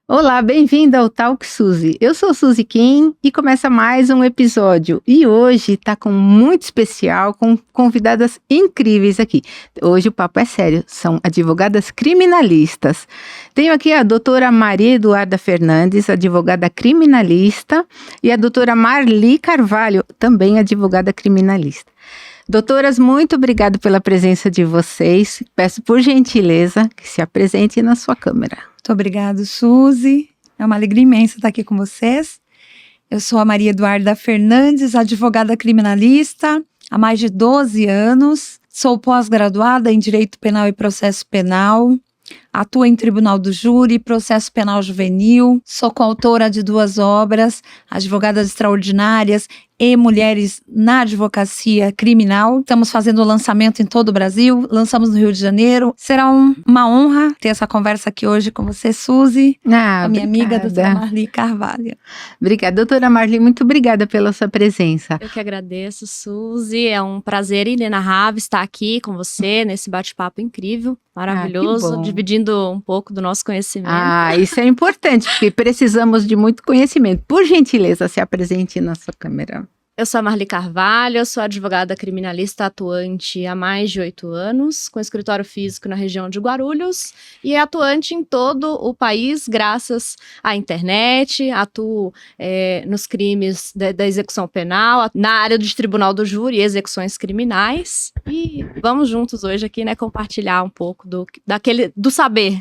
Olá, bem-vinda ao Talk Suzy. Eu sou Suzy Kim e começa mais um episódio. E hoje está com muito especial, com convidadas incríveis aqui. Hoje o papo é sério, são advogadas criminalistas. Tenho aqui a doutora Maria Eduarda Fernandes, advogada criminalista, e a doutora Marli Carvalho, também advogada criminalista. Doutoras, muito obrigada pela presença de vocês. Peço por gentileza que se apresentem na sua câmera. Muito obrigada, Suzy. É uma alegria imensa estar aqui com vocês. Eu sou a Maria Eduarda Fernandes, advogada criminalista há mais de 12 anos. Sou pós-graduada em Direito Penal e Processo Penal. Atuo em Tribunal do Júri, Processo Penal Juvenil. Sou coautora de 2 obras, Advogadas Extraordinárias e Mulheres na Advocacia Criminal. Estamos fazendo o lançamento em todo o Brasil, lançamos no Rio de Janeiro. Será uma honra ter essa conversa aqui hoje com você, Suzy, a minha amiga, doutora Marli Carvalho. Obrigada, doutora Marli, muito obrigada pela sua presença. Eu que agradeço, Suzy, é um prazer inenarrável estar aqui com você nesse bate-papo incrível, maravilhoso, dividindo um pouco do nosso conhecimento. Isso é importante, porque precisamos de muito conhecimento. Por gentileza, se apresente na sua câmera. Eu sou a Marli Carvalho, eu sou advogada criminalista atuante há mais de 8 anos, com escritório físico na região de Guarulhos e atuante em todo o país, graças à internet. Atuo nos crimes da execução penal, na área de Tribunal do Júri e execuções criminais. E vamos juntos hoje aqui, né, compartilhar um pouco do saber.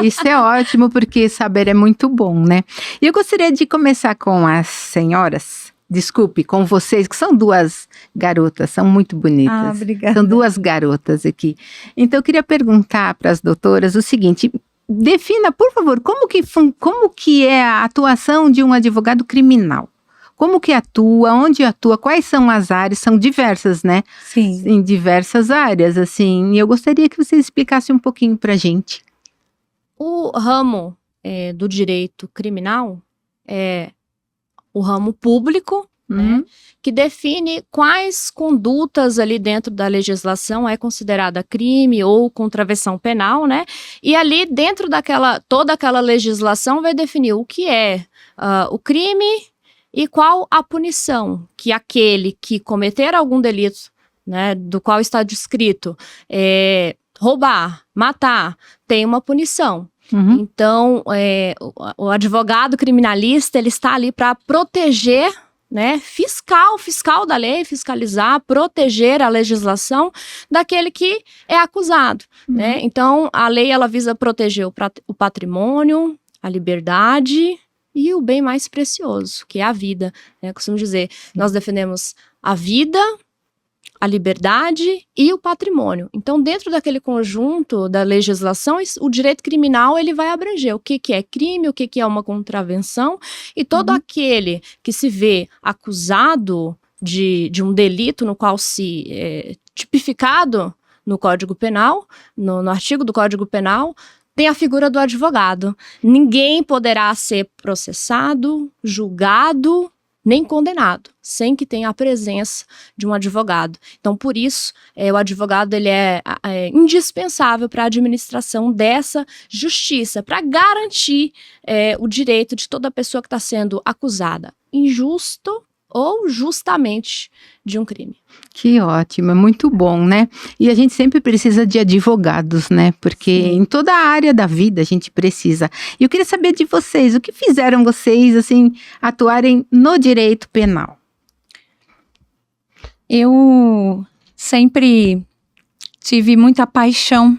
Isso é ótimo, porque saber é muito bom, né? E eu gostaria de começar com as senhoras. Desculpe, com vocês, que são 2 garotas, são muito bonitas. Obrigada. São 2 garotas aqui. Então, eu queria perguntar para as doutoras o seguinte: defina, por favor, como que é a atuação de um advogado criminal? Como que atua, onde atua, quais são as áreas? São diversas, né? Sim. Em diversas áreas, assim. E eu gostaria que você explicasse um pouquinho para a gente. O ramo do direito criminal é o ramo público, né, que define quais condutas ali dentro da legislação é considerada crime ou contravenção penal, né? E ali dentro toda aquela legislação vai definir o que é o crime e qual a punição que aquele que cometer algum delito, né, do qual está descrito roubar, matar, tem uma punição. Então, o advogado criminalista, ele está ali para proteger, né, fiscal da lei, fiscalizar, proteger a legislação daquele que é acusado, né? Então, a lei, ela visa proteger o patrimônio, a liberdade e o bem mais precioso, que é a vida, né? Eu costumo dizer, nós defendemos a vida, a liberdade e o patrimônio. Então, dentro daquele conjunto da legislação, o direito criminal ele vai abranger o que é crime, o que é uma contravenção, e todo aquele que se vê acusado de um delito no qual se tipificado no Código Penal, no artigo do Código Penal, tem a figura do advogado. Ninguém poderá ser processado, julgado, nem condenado, sem que tenha a presença de um advogado. Então, por isso, o advogado ele é indispensável para a administração dessa justiça, para garantir o direito de toda pessoa que está sendo acusada, injusto ou justamente, de um crime. Que ótimo, é muito bom, né? E a gente sempre precisa de advogados, né? Porque em toda a área da vida a gente precisa. E eu queria saber de vocês, o que fizeram vocês, assim, atuarem no direito penal? Eu sempre tive muita paixão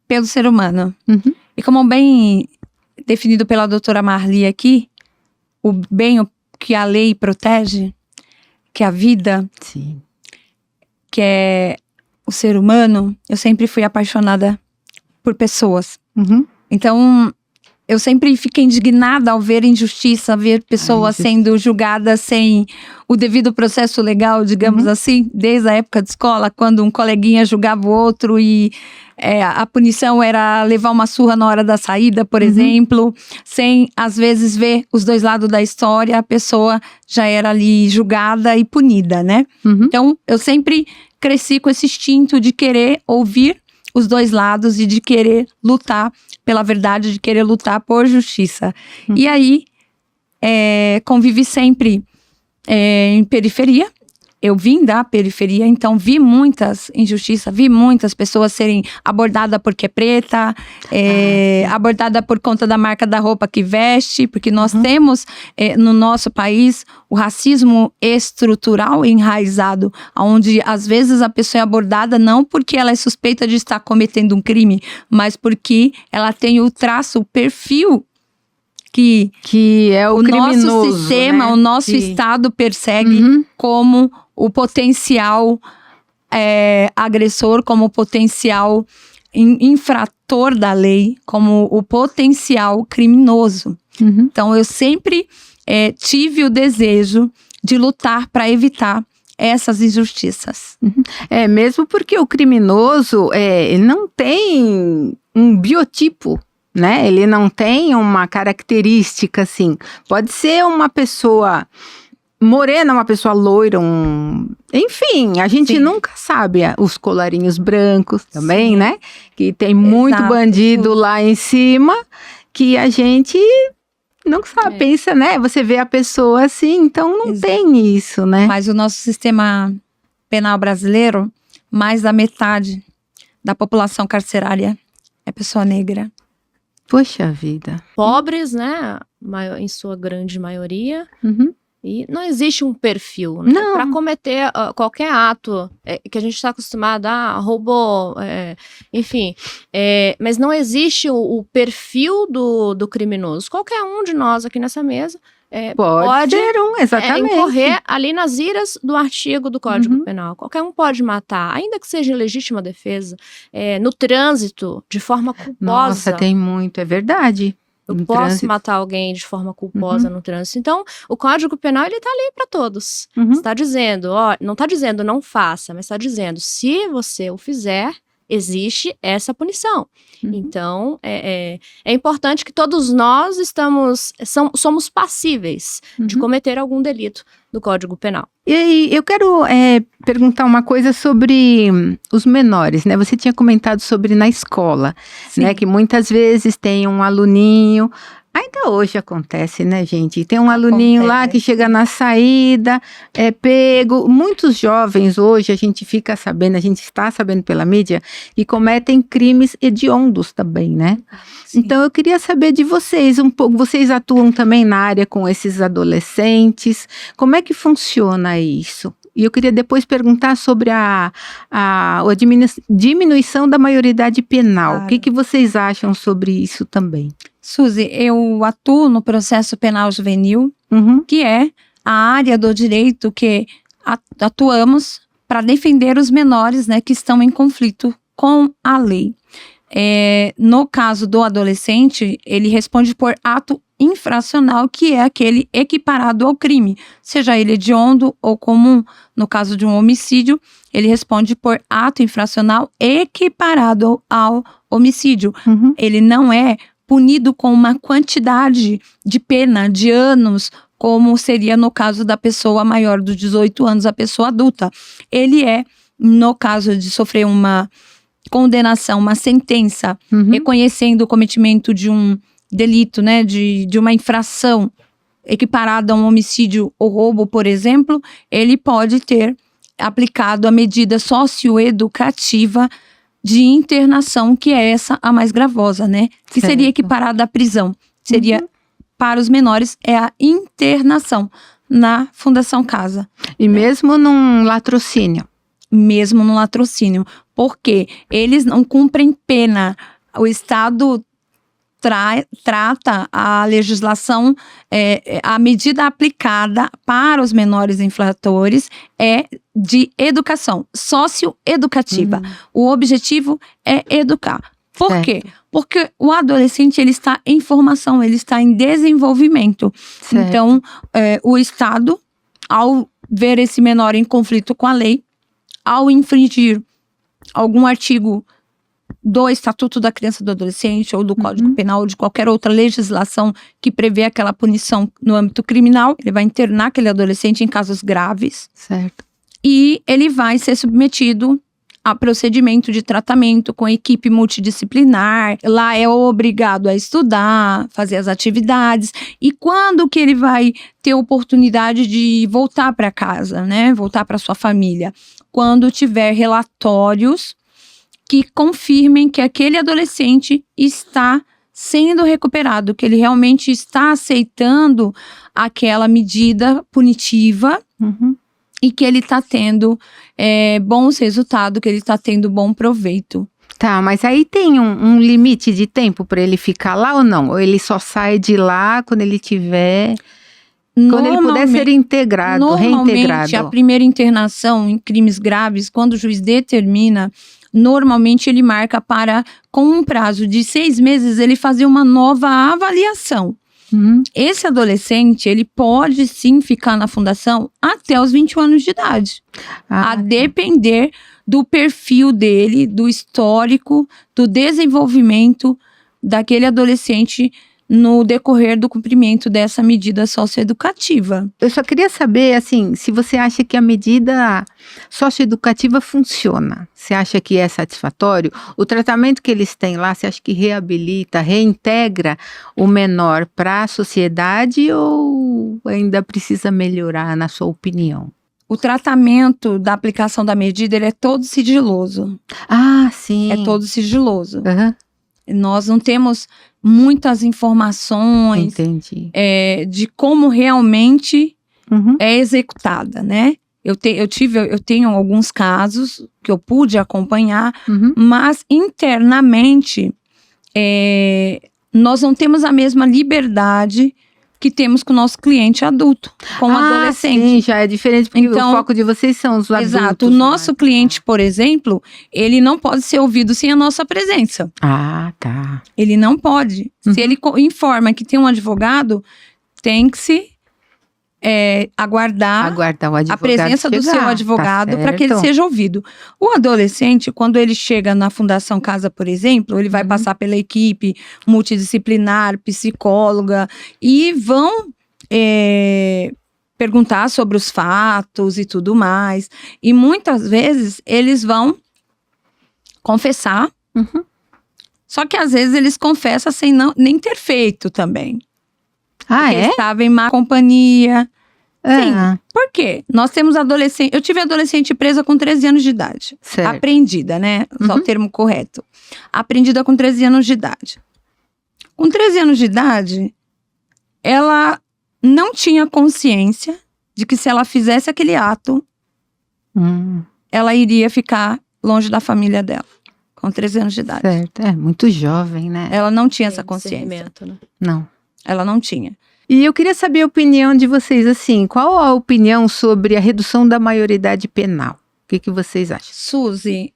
pelo ser humano. E como bem definido pela doutora Marli aqui, o bem, o que a lei protege, que é a vida, Sim. que é o ser humano, eu sempre fui apaixonada por pessoas. Então, eu sempre fiquei indignada ao ver injustiça, ver pessoas sendo julgadas sem o devido processo legal, digamos assim, desde a época de escola, quando um coleguinha julgava o outro e a punição era levar uma surra na hora da saída, por exemplo, sem às vezes ver os 2 lados da história, a pessoa já era ali julgada e punida, né? Então, eu sempre cresci com esse instinto de querer ouvir os dois lados e de querer lutar pela verdade, de querer lutar por justiça. E aí, convivi sempre em periferia. Eu vim da periferia, então vi muitas injustiças, vi muitas pessoas serem abordadas porque é preta, abordada por conta da marca da roupa que veste, porque nós temos no nosso país o racismo estrutural enraizado, onde às vezes a pessoa é abordada não porque ela é suspeita de estar cometendo um crime, mas porque ela tem o traço, o perfil que é o criminoso, nosso sistema, né? o nosso Estado persegue como o potencial agressor, como o potencial infrator da lei, como o potencial criminoso. Então, eu sempre tive o desejo de lutar para evitar essas injustiças. Mesmo porque o criminoso não tem um biotipo, né? Ele não tem uma característica assim. Pode ser uma pessoa morena, uma pessoa loira, enfim, a gente nunca sabe. Os colarinhos brancos também, né? Que tem muito bandido lá em cima que a gente não sabe, pensa, né? Você vê a pessoa assim, então não tem isso, né? Mas o nosso sistema penal brasileiro, mais da metade da população carcerária é pessoa negra. Poxa vida. Pobres, né? Em sua grande maioria. E não existe um perfil, né? Para cometer qualquer ato que a gente está acostumado a roubou, enfim. Mas não existe o perfil do criminoso. Qualquer um de nós aqui nessa mesa pode ser exatamente. Incorrer ali nas iras do artigo do Código Penal. Qualquer um pode matar, ainda que seja em legítima defesa, no trânsito, de forma culposa. Nossa, tem muito, é verdade. Eu posso matar alguém de forma culposa no trânsito. Então, o Código Penal, ele tá ali para todos. Está dizendo, não está dizendo não faça, mas está dizendo, se você o fizer, existe essa punição. Então, é importante que todos nós somos passíveis de cometer algum delito do Código Penal. E aí, eu quero perguntar uma coisa sobre os menores, né? Você tinha comentado sobre na escola, né? Que muitas vezes tem um aluninho, ainda hoje acontece, né, gente? Tem um aluninho lá que chega na saída, é pego. Muitos jovens hoje, a gente está sabendo pela mídia, que cometem crimes hediondos também, né? Então, eu queria saber de vocês um pouco. Vocês atuam também na área com esses adolescentes. Como é que funciona isso? E eu queria depois perguntar sobre a diminuição da maioridade penal. O que vocês acham sobre isso também? Suzy, eu atuo no processo penal juvenil, que é a área do direito que atuamos para defender os menores, né, que estão em conflito com a lei. No caso do adolescente, ele responde por ato infracional, que é aquele equiparado ao crime, seja ele hediondo ou comum. No caso de um homicídio, ele responde por ato infracional equiparado ao homicídio. Ele não é punido com uma quantidade de pena, de anos, como seria no caso da pessoa maior dos 18 anos, a pessoa adulta. Ele no caso de sofrer uma condenação, uma sentença, reconhecendo o cometimento de um delito, né, de uma infração equiparada a um homicídio ou roubo, por exemplo, ele pode ter aplicado a medida socioeducativa de internação, que é essa a mais gravosa, né? Que seria equiparada à prisão. Seria, para os menores, a internação na Fundação Casa. E mesmo num latrocínio? Mesmo no latrocínio. Porque eles não cumprem pena. O Estado trata a legislação, a medida aplicada para os menores infratores é de educação socioeducativa. O objetivo é educar. Por quê? Porque o adolescente, ele está em formação, ele está em desenvolvimento. Então, o Estado, ao ver esse menor em conflito com a lei, ao infringir algum artigo do Estatuto da Criança e do Adolescente, ou do Código Penal, ou de qualquer outra legislação que prevê aquela punição no âmbito criminal, ele vai internar aquele adolescente em casos graves. Certo. E ele vai ser submetido a procedimento de tratamento com equipe multidisciplinar. Lá é obrigado a estudar, fazer as atividades. E quando que ele vai ter oportunidade de voltar para casa, né? Voltar para sua família? Quando tiver relatórios que confirmem que aquele adolescente está sendo recuperado, que ele realmente está aceitando aquela medida punitiva e que ele está tendo bons resultados, que ele está tendo bom proveito. Tá, mas aí tem um limite de tempo para ele ficar lá ou não? Ou ele só sai de lá quando ele tiver... Quando ele puder ser reintegrado. Normalmente, a primeira internação em crimes graves, quando o juiz determina, normalmente ele marca para, com um prazo de 6 meses, ele fazer uma nova avaliação. Esse adolescente, ele pode sim ficar na fundação até os 21 anos de idade. A depender do perfil dele, do histórico, do desenvolvimento daquele adolescente no decorrer do cumprimento dessa medida socioeducativa. Eu só queria saber, assim, se você acha que a medida socioeducativa funciona. Você acha que é satisfatório? O tratamento que eles têm lá, você acha que reabilita, reintegra o menor para a sociedade ou ainda precisa melhorar, na sua opinião? O tratamento da aplicação da medida, ele é todo sigiloso. Ah, sim. É todo sigiloso. Uhum. Nós não temos muitas informações de como realmente é executada, né? Eu tenho alguns casos que eu pude acompanhar, mas internamente nós não temos a mesma liberdade que temos com o nosso cliente adulto, com o adolescente. Sim, já é diferente, porque então, o foco de vocês são os adultos. Exato. O nosso cliente, por exemplo, ele não pode ser ouvido sem a nossa presença. Ah, tá. Ele não pode. Se ele informa que tem um advogado, tem que se aguardar o advogado a presença do seu advogado para que ele seja ouvido. O adolescente, quando ele chega na Fundação Casa, por exemplo, ele vai passar pela equipe multidisciplinar, psicóloga, e vão perguntar sobre os fatos e tudo mais. E muitas vezes eles vão confessar, só que às vezes eles confessam sem nem ter feito também. Ah, porque estava em má companhia. Sim. Por quê? Nós temos adolescente... Eu tive adolescente presa com 13 anos de idade. Certo. Apreendida, né? Só o termo correto. Apreendida com 13 anos de idade. Com 13 anos de idade, ela não tinha consciência de que se ela fizesse aquele ato, ela iria ficar longe da família dela. Com 13 anos de idade. Certo. É muito jovem, né? Ela não tinha essa consciência. Né? Não. Ela não tinha. E eu queria saber a opinião de vocês, assim, qual a opinião sobre a redução da maioridade penal? O que vocês acham? Suzy,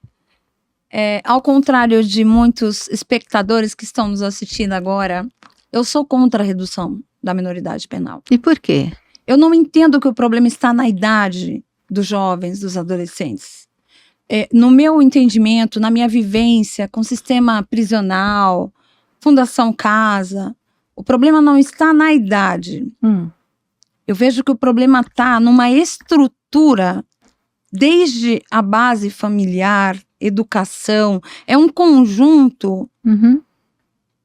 ao contrário de muitos espectadores que estão nos assistindo agora, eu sou contra a redução da minoridade penal. E por quê? Eu não entendo que o problema está na idade dos jovens, dos adolescentes. No meu entendimento, na minha vivência com o sistema prisional, Fundação Casa, o problema não está na idade. Eu vejo que o problema está numa estrutura, desde a base familiar, educação, é um conjunto,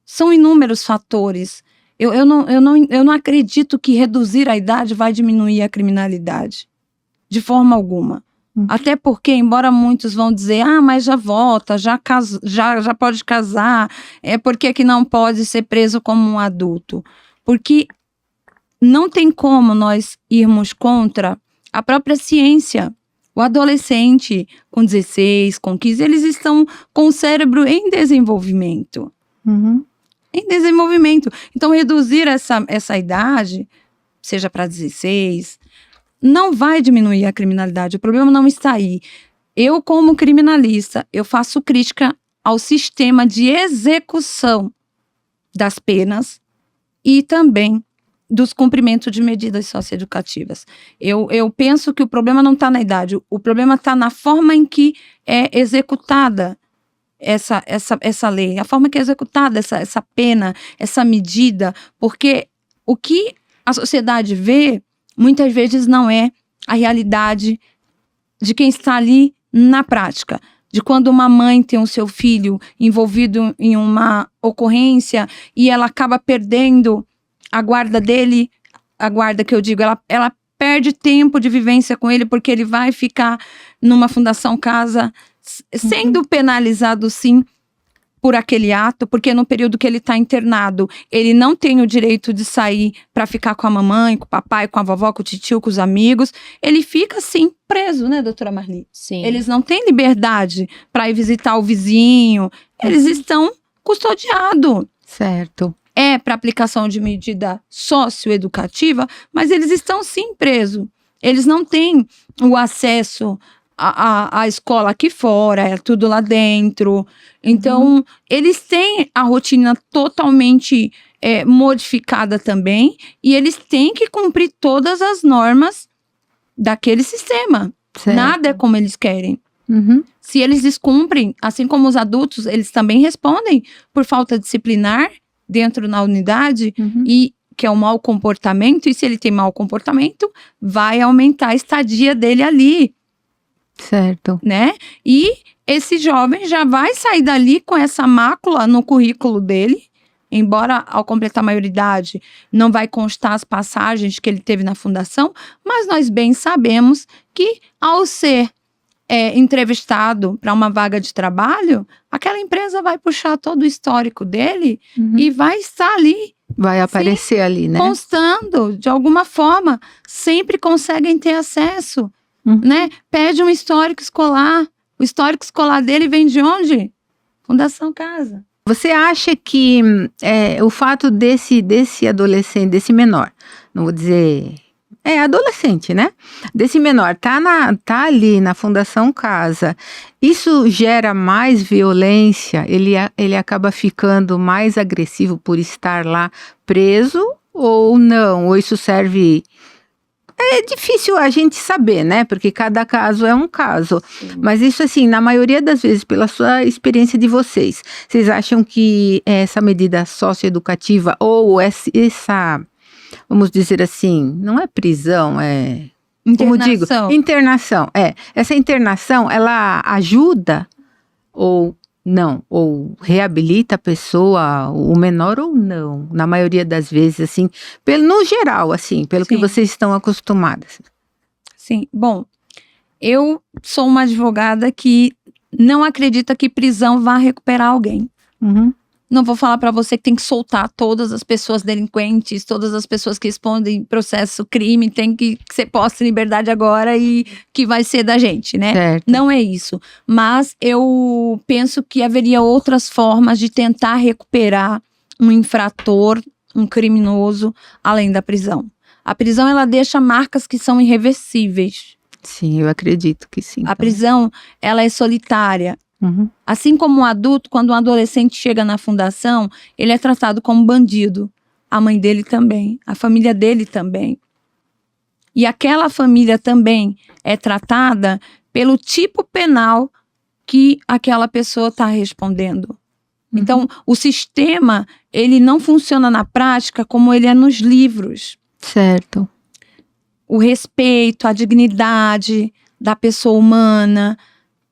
são inúmeros fatores. Eu não acredito que reduzir a idade vai diminuir a criminalidade, de forma alguma. Até porque, embora muitos vão dizer, mas já vota, já pode casar, por que não pode ser preso como um adulto? Porque não tem como nós irmos contra a própria ciência. O adolescente com 16, com 15, eles estão com o cérebro em desenvolvimento. Em desenvolvimento. Então, reduzir essa idade, seja para 16... não vai diminuir a criminalidade, o problema não está aí. Eu, como criminalista, eu faço crítica ao sistema de execução das penas e também dos cumprimentos de medidas socioeducativas. Eu penso que o problema não está na idade, o problema está na forma em que é executada essa lei, a forma que é executada essa pena, essa medida, porque o que a sociedade vê muitas vezes não é a realidade de quem está ali na prática. de quando uma mãe tem o seu filho envolvido em uma ocorrência e ela acaba perdendo a guarda dele, a guarda que eu digo, ela perde tempo de vivência com ele porque ele vai ficar numa Fundação Casa sendo penalizado, sim, por aquele ato, porque no período que ele está internado, ele não tem o direito de sair para ficar com a mamãe, com o papai, com a vovó, com o titio, com os amigos. Ele fica, sim, preso, né, doutora Marli? Sim. Eles não têm liberdade para ir visitar o vizinho. Eles estão custodiados. Certo. É para aplicação de medida socioeducativa, mas eles estão, sim, presos. Eles não têm o acesso a escola aqui fora, é tudo lá dentro. Então, eles têm a rotina totalmente modificada também, e eles têm que cumprir todas as normas daquele sistema. Certo. Nada é como eles querem. Uhum. Se eles descumprem, assim como os adultos, eles também respondem por falta disciplinar dentro da unidade, e que é o mau comportamento, e se ele tem mau comportamento, vai aumentar a estadia dele ali. Certo. Né? E esse jovem já vai sair dali com essa mácula no currículo dele, embora ao completar a maioridade não vai constar as passagens que ele teve na fundação, mas nós bem sabemos que ao ser entrevistado para uma vaga de trabalho, aquela empresa vai puxar todo o histórico dele e vai estar ali. Vai aparecer ali, né? Constando, de alguma forma, sempre conseguem ter acesso. Né? Pede um histórico escolar. O histórico escolar dele vem de onde? Fundação Casa. Você acha que o fato desse adolescente, desse menor, não vou dizer... adolescente, né? Desse menor, tá ali na Fundação Casa, isso gera mais violência? Ele acaba ficando mais agressivo por estar lá preso ou não? Ou isso serve... É difícil a gente saber, né? Porque cada caso é um caso. Sim. Mas isso, assim, na maioria das vezes, pela sua experiência de vocês acham que essa medida socioeducativa ou essa, vamos dizer assim, não é prisão, é... Como digo, internação. Essa internação, ela ajuda ou não? Ou reabilita a pessoa, o menor ou não? Na maioria das vezes, assim, no geral, assim, pelo que vocês estão acostumadas. Sim, bom, eu sou uma advogada que não acredita que prisão vá recuperar alguém. Não vou falar para você que tem que soltar todas as pessoas delinquentes, todas as pessoas que respondem processo crime, tem que ser posta em liberdade agora e que vai ser da gente, né? Certo. Não é isso. Mas eu penso que haveria outras formas de tentar recuperar um infrator, um criminoso, além da prisão. A prisão, ela deixa marcas que são irreversíveis. Sim, eu acredito que sim. A prisão, ela é solitária. Assim como um adulto, quando um adolescente chega na fundação, ele é tratado como bandido. A mãe dele também, a família dele também. E aquela família também é tratada pelo tipo penal que aquela pessoa está respondendo. Então, o sistema, ele não funciona na prática como ele é nos livros. Certo. O respeito, a dignidade da pessoa humana,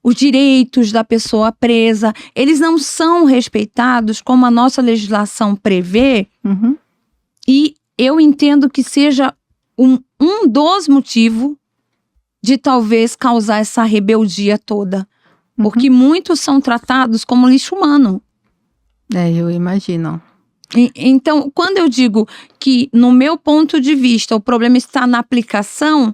os direitos da pessoa presa, eles não são respeitados como a nossa legislação prevê. E eu entendo que seja um dos motivos de talvez causar essa rebeldia toda. Porque muitos são tratados como lixo humano. Eu imagino. Então, quando eu digo que, no meu ponto de vista, o problema está na aplicação...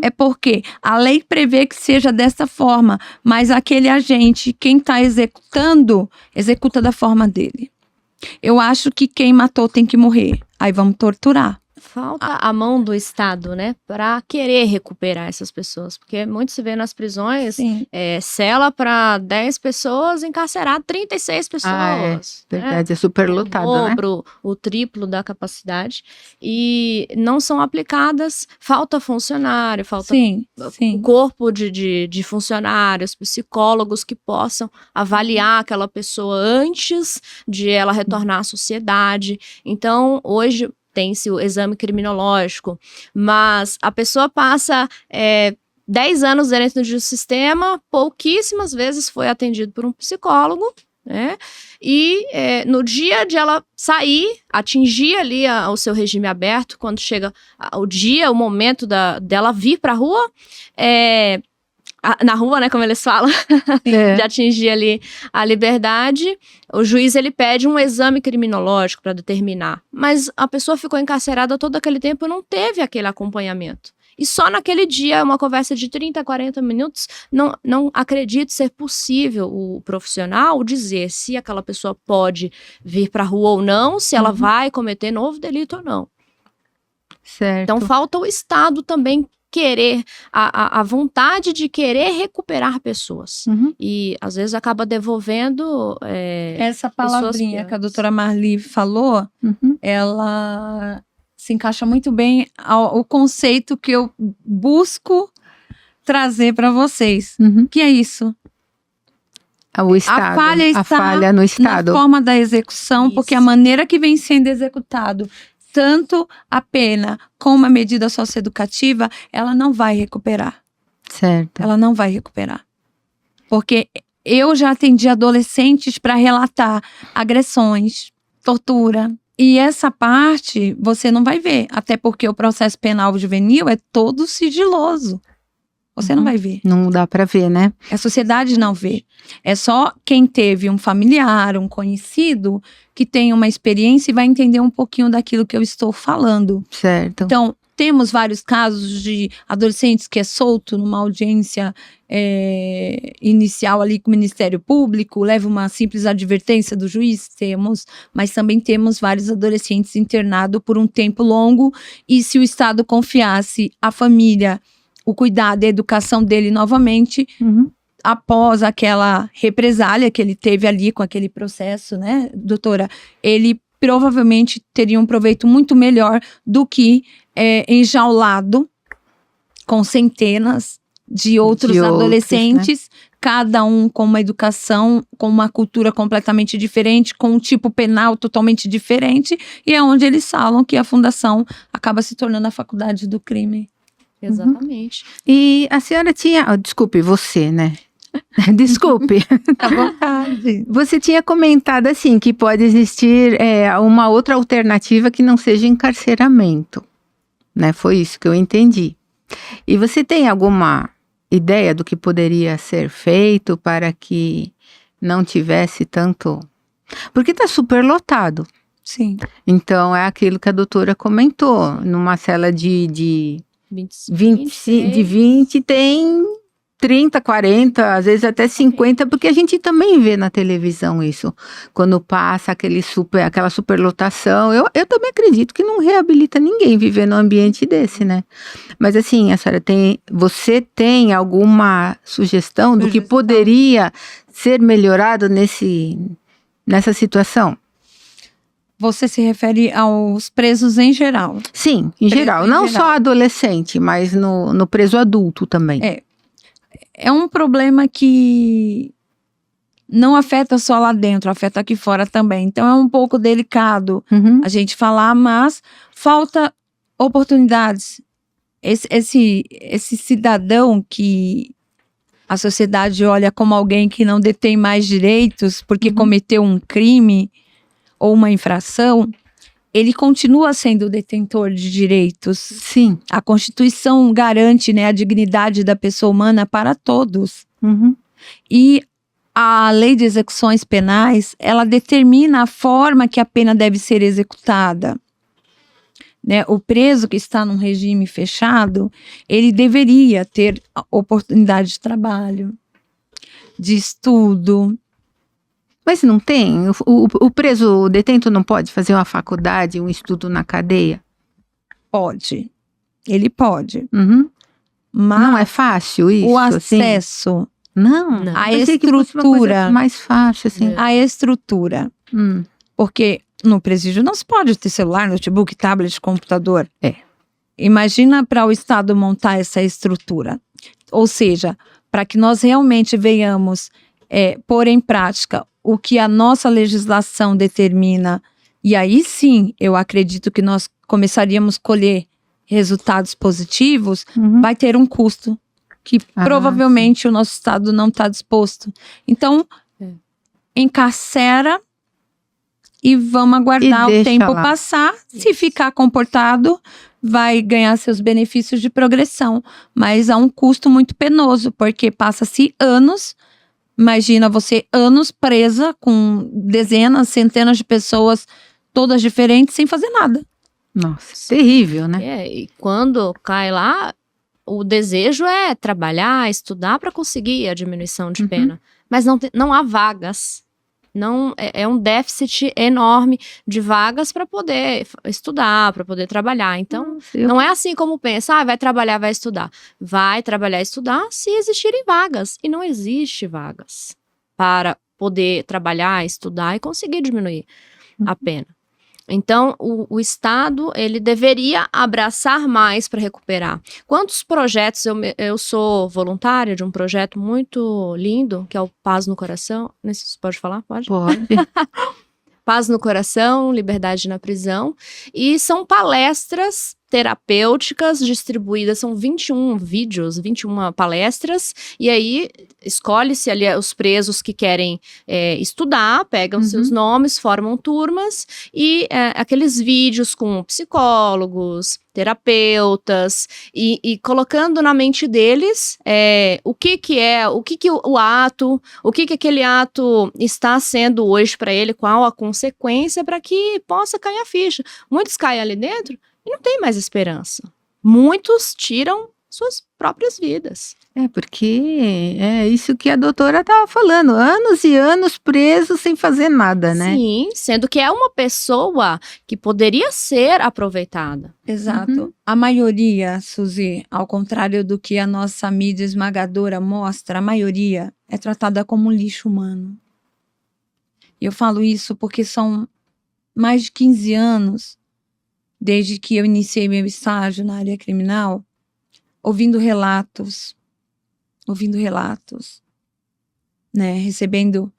É porque a lei prevê que seja dessa forma, mas aquele agente, quem está executando, executa da forma dele. Eu acho que quem matou tem que morrer. Aí vamos torturar. Falta a mão do Estado, né, para querer recuperar essas pessoas, porque muito se vê nas prisões, cela para 10 pessoas, encarcerar 36 pessoas. Verdade, é super lotado, né? O triplo da capacidade, e não são aplicadas, falta funcionário, falta corpo de funcionários, psicólogos que possam avaliar aquela pessoa antes de ela retornar à sociedade. Então, hoje, tem-se o exame criminológico, mas a pessoa passa 10 anos dentro do sistema, pouquíssimas vezes foi atendido por um psicólogo, né? E no dia de ela sair, atingir ali o seu regime aberto, quando chega o momento dela vir para a rua, na rua, né, como eles falam, de atingir ali a liberdade, o juiz ele pede um exame criminológico para determinar, mas a pessoa ficou encarcerada todo aquele tempo e não teve aquele acompanhamento. E só naquele dia, uma conversa de 30 a 40 minutos, não acredito ser possível o profissional dizer se aquela pessoa pode vir para a rua ou não, se ela vai cometer novo delito ou não. Certo. Então falta o Estado também querer, a vontade de querer recuperar pessoas. E às vezes acaba devolvendo essa palavrinha que a doutora Marli falou, ela se encaixa muito bem ao conceito que eu busco trazer para vocês. Que é isso. O Estado, a falha está falha no Estado. Na forma da execução, porque a maneira que vem sendo executado, tanto a pena como a medida socioeducativa, ela não vai recuperar. Certo. Ela não vai recuperar. Porque eu já atendi adolescentes para relatar agressões, tortura. E essa parte você não vai ver, até porque o processo penal juvenil é todo sigiloso. Você não vai ver. Não dá para ver, né? A sociedade não vê. É só quem teve um familiar, um conhecido, que tem uma experiência e vai entender um pouquinho daquilo que eu estou falando. Certo. Então, temos vários casos de adolescentes que é solto numa audiência inicial ali com o Ministério Público, leva uma simples advertência do juiz, mas também temos vários adolescentes internados por um tempo longo, e se o Estado confiasse à família o cuidado e a educação dele novamente, após aquela represália que ele teve ali com aquele processo, né, doutora, ele provavelmente teria um proveito muito melhor do que enjaulado com centenas de outros adolescentes, né? Cada um com uma educação, com uma cultura completamente diferente, com um tipo penal totalmente diferente, e é onde eles falam que a fundação acaba se tornando a faculdade do crime. Exatamente. E a senhora tinha... desculpe, você, né? Desculpe. À vontade. Você tinha comentado assim que pode existir uma outra alternativa que não seja encarceramento, né? Foi isso que eu entendi. E você tem alguma ideia do que poderia ser feito para que não tivesse tanto... Porque está super lotado. Sim. Então é aquilo que a doutora comentou, numa cela de 20 tem 30, 40, às vezes até 50, porque a gente também vê na televisão isso, quando passa aquela superlotação. Eu também acredito que não reabilita ninguém viver num ambiente desse, né? Mas assim, você tem alguma sugestão do que poderia ser melhorado nessa situação? Você se refere aos presos em geral? Sim, em geral. Não só adolescente, mas no preso adulto também. É um problema que não afeta só lá dentro, afeta aqui fora também. Então é um pouco delicado a gente falar, mas falta oportunidades. Esse cidadão que a sociedade olha como alguém que não detém mais direitos porque cometeu um crime ou uma infração, ele continua sendo detentor de direitos. Sim. A Constituição garante, né, a dignidade da pessoa humana para todos. E a Lei de Execuções Penais, ela determina a forma que a pena deve ser executada. Né? O preso que está num regime fechado, ele deveria ter oportunidade de trabalho, de estudo. Mas não tem? O preso, o detento não pode fazer uma faculdade, um estudo na cadeia? Pode. Ele pode. Mas não é fácil isso? O acesso. Assim? Não. A estrutura. Mais fácil, assim. A estrutura. Porque no presídio não se pode ter celular, notebook, tablet, computador. Imagina para o Estado montar essa estrutura. Ou seja, para que nós realmente venhamos pôr em prática o que a nossa legislação determina, e aí sim, eu acredito que nós começaríamos a colher resultados positivos, vai ter um custo que provavelmente o nosso Estado não está disposto. Então, encarcera e vamos aguardar o tempo passar. Se ficar comportado, vai ganhar seus benefícios de progressão. Mas há um custo muito penoso, porque passa-se anos. Imagina você anos presa com dezenas, centenas de pessoas, todas diferentes, sem fazer nada. Nossa, terrível, né? E quando cai lá, o desejo é trabalhar, estudar para conseguir a diminuição de pena. Mas não há vagas. Não, é um déficit enorme de vagas para poder estudar, para poder trabalhar. Então, não é assim como pensa, vai trabalhar, vai estudar. Vai trabalhar e estudar se existirem vagas. E não existe vagas para poder trabalhar, estudar e conseguir diminuir a pena. Então, o Estado, ele deveria abraçar mais para recuperar. Quantos projetos, eu sou voluntária de um projeto muito lindo, que é o Paz no Coração. Não sei se você pode falar, pode? Pode. Paz no Coração, Liberdade na Prisão. E são palestras terapêuticas distribuídas, são 21 vídeos, 21 palestras, e aí escolhe-se ali os presos que querem estudar, pegam seus nomes, formam turmas, e aqueles vídeos com psicólogos, terapeutas, e colocando na mente deles o que o ato, o que aquele ato está sendo hoje para ele, qual a consequência para que possa cair a ficha. Muitos caem ali dentro e não tem mais esperança. Muitos tiram suas próprias vidas. Porque é isso que a doutora estava falando. Anos e anos presos sem fazer nada, né? Sim, sendo que é uma pessoa que poderia ser aproveitada. Exato. A maioria, Suzy, ao contrário do que a nossa mídia esmagadora mostra, a maioria é tratada como lixo humano. E eu falo isso porque são mais de 15 anos desde que eu iniciei meu estágio na área criminal, ouvindo relatos, né, recebendo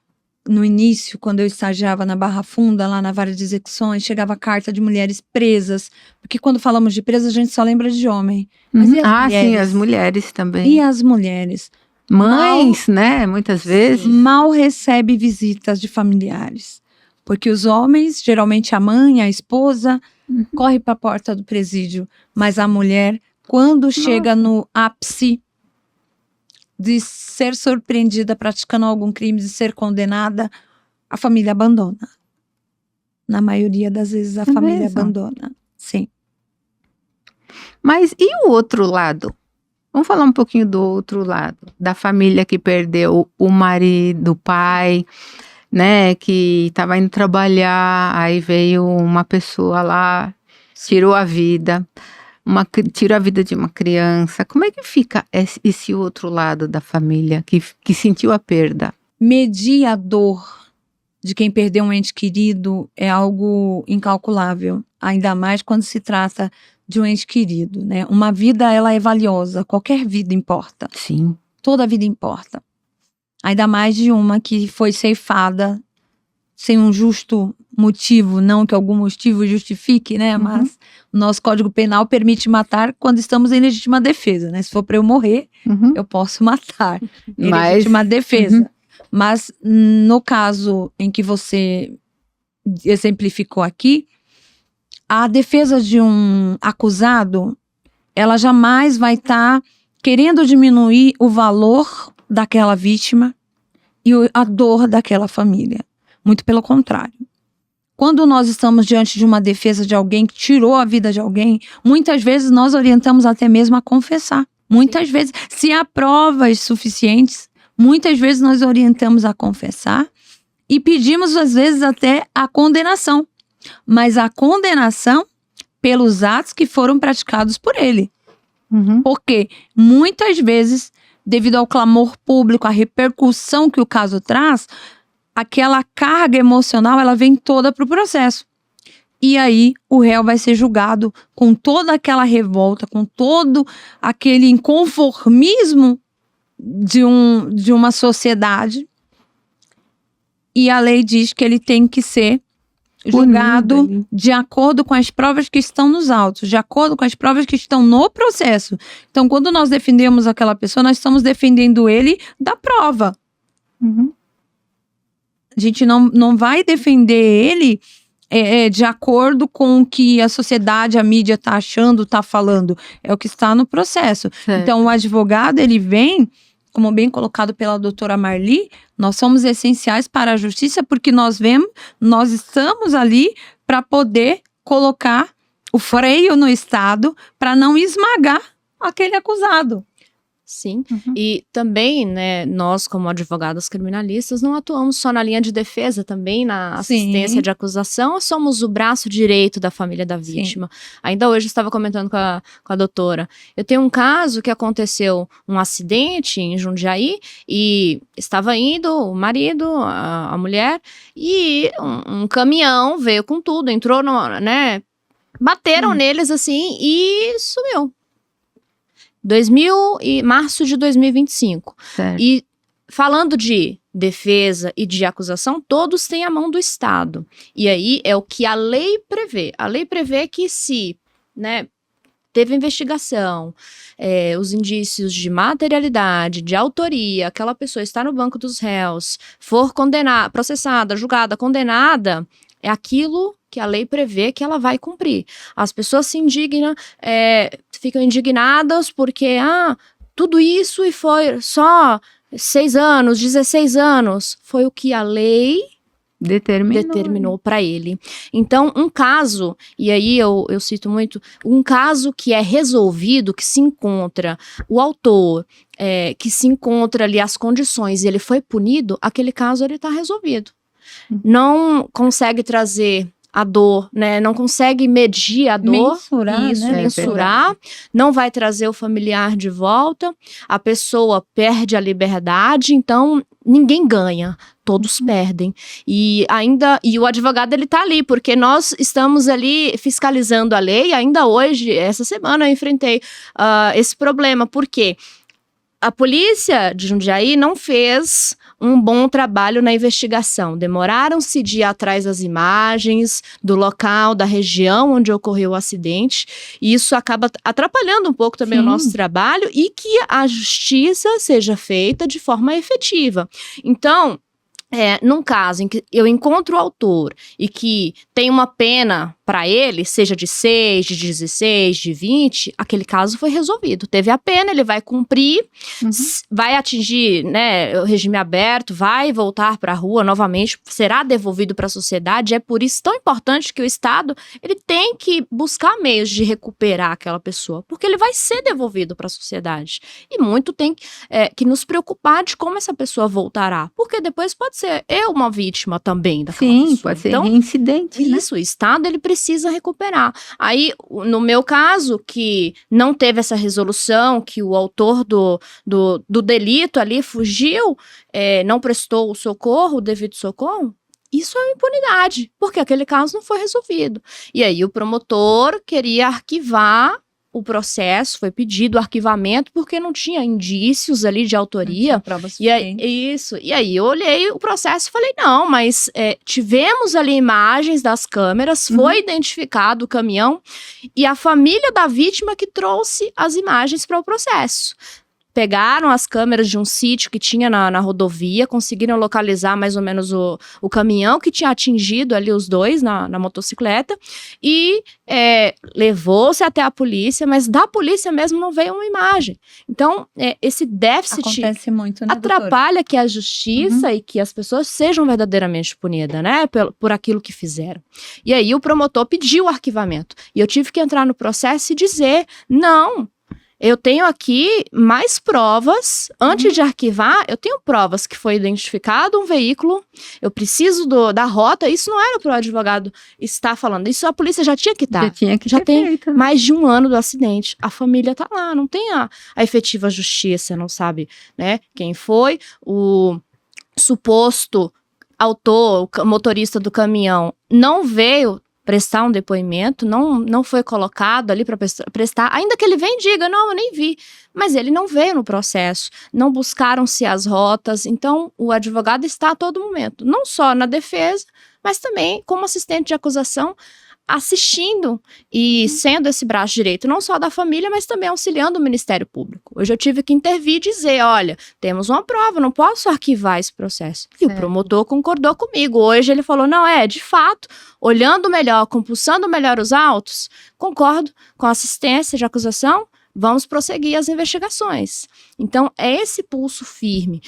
no início, quando eu estagiava na Barra Funda, lá na Vara de Execuções, chegava carta de mulheres presas, porque quando falamos de presas a gente só lembra de homem. Mas e as mulheres? Sim, as mulheres também. E as mulheres? Mães, né, muitas vezes. Mal recebe visitas de familiares, porque os homens, geralmente a mãe, a esposa, corre para a porta do presídio, mas a mulher, quando chega no ápice de ser surpreendida praticando algum crime, de ser condenada, a família abandona. Na maioria das vezes a família abandona, sim. Mas e o outro lado? Vamos falar um pouquinho do outro lado, da família que perdeu o marido, o pai, né, que estava indo trabalhar, aí veio uma pessoa lá, tirou a vida, tirou a vida de uma criança. Como é que fica esse outro lado da família que sentiu a perda? Medir a dor de quem perdeu um ente querido é algo incalculável, ainda mais quando se trata de um ente querido, né? Uma vida, ela é valiosa, qualquer vida importa. Sim. Toda vida importa. Ainda mais de uma que foi ceifada sem um justo motivo, não que algum motivo justifique, né? Mas o nosso Código Penal permite matar quando estamos em legítima defesa, né? Se for para eu morrer, eu posso matar em legítima defesa. Mas no caso em que você exemplificou aqui, a defesa de um acusado, ela jamais vai estar querendo diminuir o valor daquela vítima e a dor daquela família. Muito pelo contrário. Quando nós estamos diante de uma defesa de alguém que tirou a vida de alguém, muitas vezes nós orientamos até mesmo a confessar. Muitas vezes, se há provas suficientes, muitas vezes nós orientamos a confessar e pedimos às vezes até a condenação. Mas a condenação pelos atos que foram praticados por ele. Porque muitas vezes, devido ao clamor público, à repercussão que o caso traz, aquela carga emocional, ela vem toda para o processo. E aí, o réu vai ser julgado com toda aquela revolta, com todo aquele inconformismo de uma sociedade. E a lei diz que ele tem que ser julgado Punido. de acordo com as provas que estão nos autos, de acordo com as provas que estão no processo. Então, quando nós defendemos aquela pessoa, nós estamos defendendo ele da prova. Uhum. A gente não vai defender ele de acordo com o que a sociedade, a mídia está achando, está falando. É o que está no processo. Certo. Então, o advogado, ele vem, como bem colocado pela doutora Marli, nós somos essenciais para a justiça porque nós estamos ali para poder colocar o freio no Estado para não esmagar aquele acusado. Sim, Uhum. e também, né, nós como advogados criminalistas não atuamos só na linha de defesa, também na assistência Sim. de acusação, somos o braço direito da família da vítima. Ainda hoje eu estava comentando com a doutora, eu tenho um caso que aconteceu um acidente em Jundiaí e estava indo o marido, a mulher, e um caminhão veio com tudo, entrou, né, bateram neles assim e sumiu. Março de 2025. Certo. E falando de defesa e de acusação, todos têm a mão do Estado. E aí é o que a lei prevê. A lei prevê que se, né, teve investigação, os indícios de materialidade, de autoria, aquela pessoa está no banco dos réus, for condenada, processada, julgada, condenada, é aquilo que a lei prevê que ela vai cumprir. As pessoas se indignam, ficam indignadas porque, tudo isso e foi só 6 anos, 16 anos. Foi o que a lei determinou para ele. Então, um caso, e aí eu cito muito, um caso que é resolvido, que se encontra o autor, que se encontra ali as condições e ele foi punido, aquele caso ele está resolvido. Não consegue trazer a dor, né? Não consegue medir a dor, Mensurar, isso, né? mensurar, não vai trazer o familiar de volta, a pessoa perde a liberdade, então ninguém ganha, todos perdem. E o advogado ele tá ali, porque nós estamos ali fiscalizando a lei, ainda hoje, essa semana eu enfrentei esse problema, porque a polícia de Jundiaí não fez um bom trabalho na investigação. Demoraram-se de ir atrás das imagens, do local, da região onde ocorreu o acidente. E isso acaba atrapalhando um pouco também o nosso trabalho e que a justiça seja feita de forma efetiva. Então, num caso em que eu encontro o autor e que tem uma pena para ele, seja de 6, de 16, de 20, aquele caso foi resolvido. Teve a pena, ele vai cumprir, vai atingir, né, o regime aberto, vai voltar para a rua novamente, será devolvido para a sociedade. É por isso tão importante que o Estado ele tem que buscar meios de recuperar aquela pessoa, porque ele vai ser devolvido para a sociedade. E muito tem que nos preocupar de como essa pessoa voltará, porque depois pode ser uma vítima também daquela pessoa. Sim, pode ser Então, reincidente, né? isso, o Estado ele precisa recuperar. Aí, no meu caso, que não teve essa resolução, que o autor do delito ali fugiu, não prestou o devido socorro, isso é uma impunidade, porque aquele caso não foi resolvido. E aí o promotor queria arquivar o processo, foi pedido o arquivamento porque não tinha indícios ali de autoria. E aí eu olhei o processo e falei, não, mas tivemos ali imagens das câmeras, foi identificado o caminhão e a família da vítima que trouxe as imagens para o processo. Pegaram as câmeras de um sítio que tinha na rodovia, conseguiram localizar mais ou menos o caminhão que tinha atingido ali os dois na motocicleta e levou-se até a polícia, mas da polícia mesmo não veio uma imagem. Então, esse déficit acontece muito, né, atrapalha que a justiça e que as pessoas sejam verdadeiramente punidas, né, por aquilo que fizeram. E aí o promotor pediu o arquivamento e eu tive que entrar no processo e dizer, não, eu tenho aqui mais provas, antes de arquivar, eu tenho provas que foi identificado um veículo, eu preciso da rota, isso não era para o advogado estar falando, isso a polícia já tinha que estar. Já tinha que já ter tem feito, né? mais de 1 ano do acidente, a família tá lá, não tem a efetiva justiça, não sabe, né, quem foi, o suposto autor, o motorista do caminhão, não veio prestar um depoimento, não foi colocado ali para prestar, ainda que ele venha e diga, não, eu nem vi, mas ele não veio no processo, não buscaram-se as rotas, então o advogado está a todo momento, não só na defesa, mas também como assistente de acusação, assistindo e sendo esse braço direito, não só da família, mas também auxiliando o Ministério Público. Hoje eu tive que intervir e dizer, olha, temos uma prova, não posso arquivar esse processo. E o promotor concordou comigo. Hoje ele falou, não, de fato, olhando melhor, compulsando melhor os autos, concordo com a assistência de acusação, vamos prosseguir as investigações. Então, é esse pulso firme.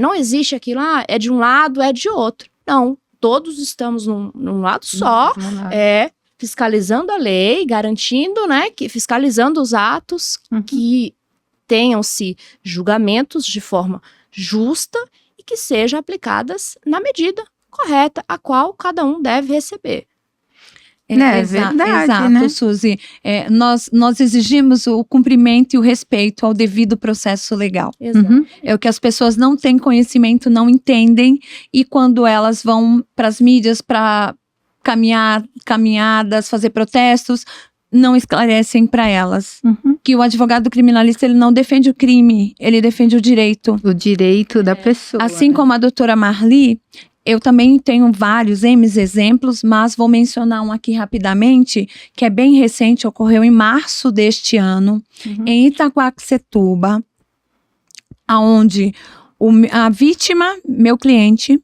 Não existe aquilo, é de um lado, é de outro. Não, todos estamos num lado só, fiscalizando a lei, garantindo, né, fiscalizando os atos, que tenham-se julgamentos de forma justa e que sejam aplicadas na medida correta, a qual cada um deve receber. Verdade, exato, né? Suzy. Nós exigimos o cumprimento e o respeito ao devido processo legal. Exato. É o que as pessoas não têm conhecimento, não entendem, e quando elas vão para as mídias para caminhadas, fazer protestos, não esclarecem para elas que o advogado criminalista, ele não defende o crime, ele defende o direito. O direito da pessoa. Assim como a doutora Marli, eu também tenho vários exemplos, mas vou mencionar um aqui rapidamente, que é bem recente, ocorreu em março deste ano, em Itaquaquecetuba, onde a vítima, meu cliente,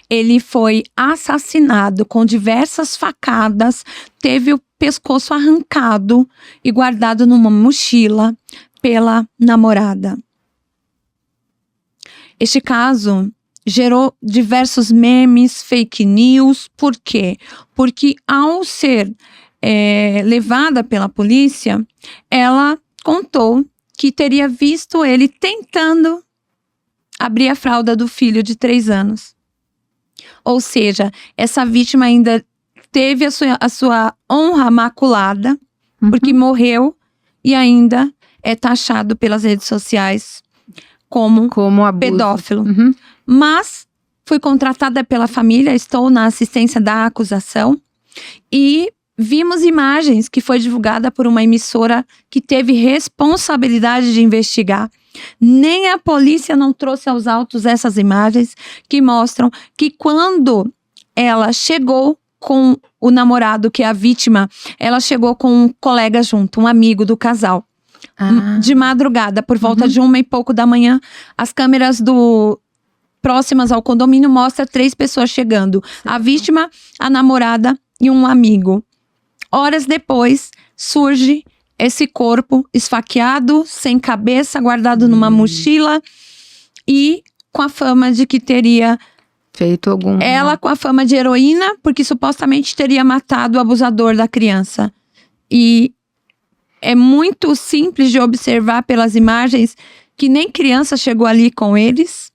ele foi assassinado com diversas facadas, teve o pescoço arrancado e guardado numa mochila pela namorada. Este caso gerou diversos memes, fake news. Por quê? Porque ao ser levada pela polícia, ela contou que teria visto ele tentando abrir a fralda do filho de 3 anos. Ou seja, essa vítima ainda teve a sua honra maculada, porque morreu e ainda é taxado pelas redes sociais como abuso. Pedófilo. Mas fui contratada pela família, estou na assistência da acusação e vimos imagens que foi divulgada por uma emissora que teve responsabilidade de investigar. Nem a polícia não trouxe aos autos essas imagens que mostram que quando ela chegou com o namorado, que é a vítima, ela chegou com um colega junto, um amigo do casal. De madrugada, por volta de 1 e pouco da manhã, as câmeras próximas ao condomínio mostram 3 pessoas chegando. A vítima, a namorada e um amigo. Horas depois, surge esse corpo esfaqueado, sem cabeça, guardado numa mochila e com a fama de que teria feito algum... Ela com a fama de heroína, porque supostamente teria matado o abusador da criança. E é muito simples de observar pelas imagens que nem criança chegou ali com eles.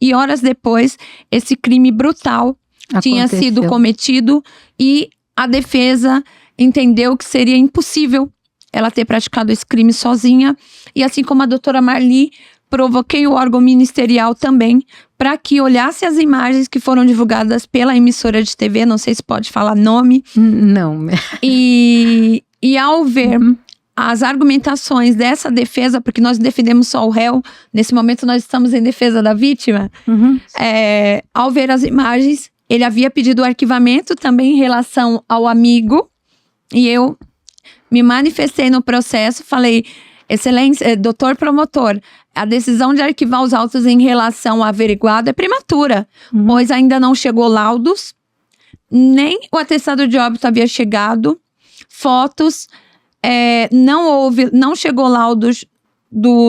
E horas depois, esse crime brutal tinha sido cometido e a defesa entendeu que seria impossível ela ter praticado esse crime sozinha. E assim como a doutora Marli, provoquei o órgão ministerial também para que olhasse as imagens que foram divulgadas pela emissora de TV, não sei se pode falar nome. Não. E ao ver as argumentações dessa defesa, porque nós defendemos só o réu, nesse momento nós estamos em defesa da vítima, ao ver as imagens, ele havia pedido o arquivamento também em relação ao amigo, e eu me manifestei no processo, falei, excelência, doutor promotor, a decisão de arquivar os autos em relação ao averiguado é prematura, pois ainda não chegou laudos, nem o atestado de óbito havia chegado, fotos, não chegou laudos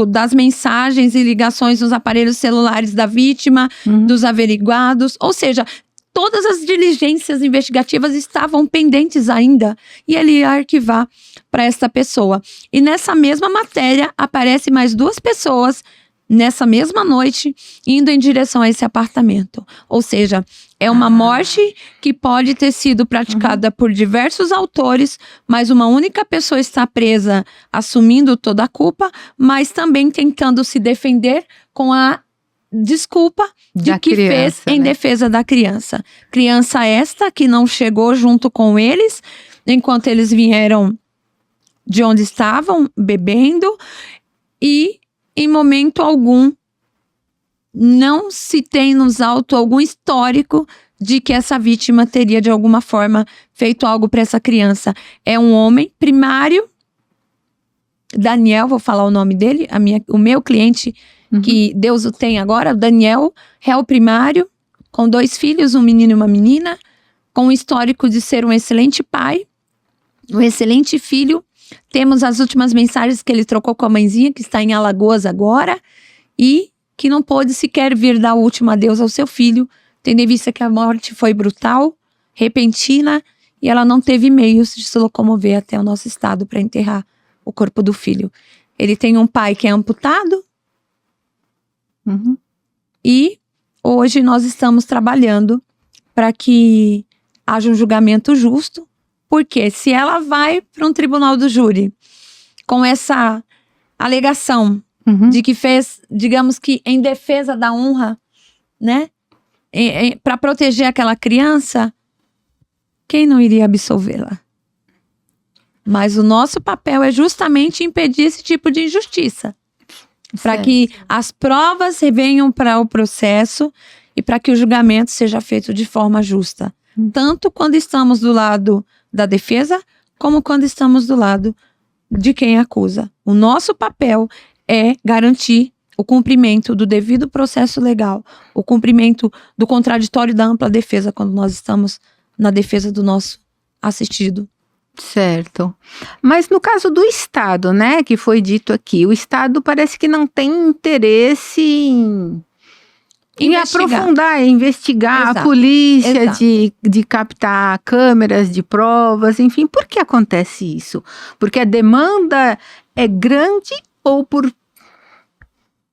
das mensagens e ligações nos aparelhos celulares da vítima, dos averiguados, ou seja, todas as diligências investigativas estavam pendentes ainda e ele ia arquivar para essa pessoa. E nessa mesma matéria aparecem mais 2 pessoas nessa mesma noite indo em direção a esse apartamento. Ou seja, é uma morte que pode ter sido praticada por diversos autores, mas uma única pessoa está presa assumindo toda a culpa, mas também tentando se defender com a desculpa de que fez em defesa da criança. Criança esta que não chegou junto com eles, enquanto eles vieram de onde estavam, bebendo, e em momento algum não se tem nos autos algum histórico de que essa vítima teria, de alguma forma, feito algo para essa criança. É um homem primário, Daniel, vou falar o nome dele, o meu cliente, que Deus o tem agora, Daniel, réu primário, com 2 filhos, um menino e uma menina, com o histórico de ser um excelente pai, um excelente filho. Temos as últimas mensagens que ele trocou com a mãezinha, que está em Alagoas agora, e que não pôde sequer vir dar o último adeus ao seu filho, tendo em vista que a morte foi brutal, repentina, e ela não teve meios de se locomover até o nosso estado para enterrar o corpo do filho. Ele tem um pai que é amputado, e hoje nós estamos trabalhando para que haja um julgamento justo, porque se ela vai para um tribunal do júri com essa alegação de que fez, digamos que em defesa da honra, né, para proteger aquela criança, quem não iria absolvê-la? Mas o nosso papel é justamente impedir esse tipo de injustiça, para que as provas venham para o processo e para que o julgamento seja feito de forma justa, tanto quando estamos do lado da defesa, como quando estamos do lado de quem acusa. O nosso papel é garantir o cumprimento do devido processo legal, o cumprimento do contraditório da ampla defesa, quando nós estamos na defesa do nosso assistido. Certo. Mas no caso do Estado, né, que foi dito aqui, o Estado parece que não tem interesse em aprofundar, investigar. Exato. A polícia de captar câmeras de provas, enfim. Por que acontece isso? Porque a demanda é grande ou por...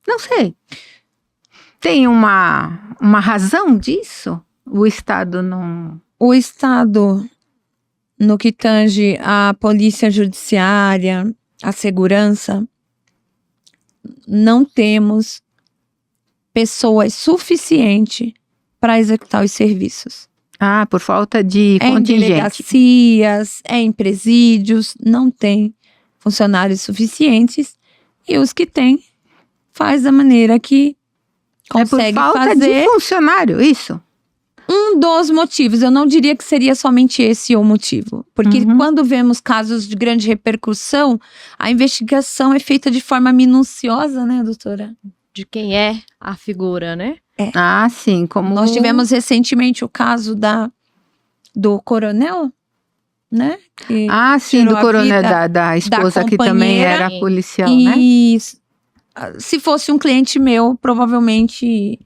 Não sei. Tem uma razão disso? O Estado não... O Estado, no que tange a polícia judiciária, a segurança, não temos pessoas suficientes para executar os serviços. Ah, por falta de contingente. Em delegacias, em presídios, não tem funcionários suficientes, e os que tem faz da maneira que consegue fazer. É por falta de funcionário, isso? Um dos motivos, eu não diria que seria somente esse o motivo, porque quando vemos casos de grande repercussão, a investigação é feita de forma minuciosa, né, doutora? De quem é a figura, né? É. Ah, sim, como... Nós tivemos recentemente o caso do coronel, né? Ah, sim, do coronel, da esposa que também era policial, né? E se fosse um cliente meu, provavelmente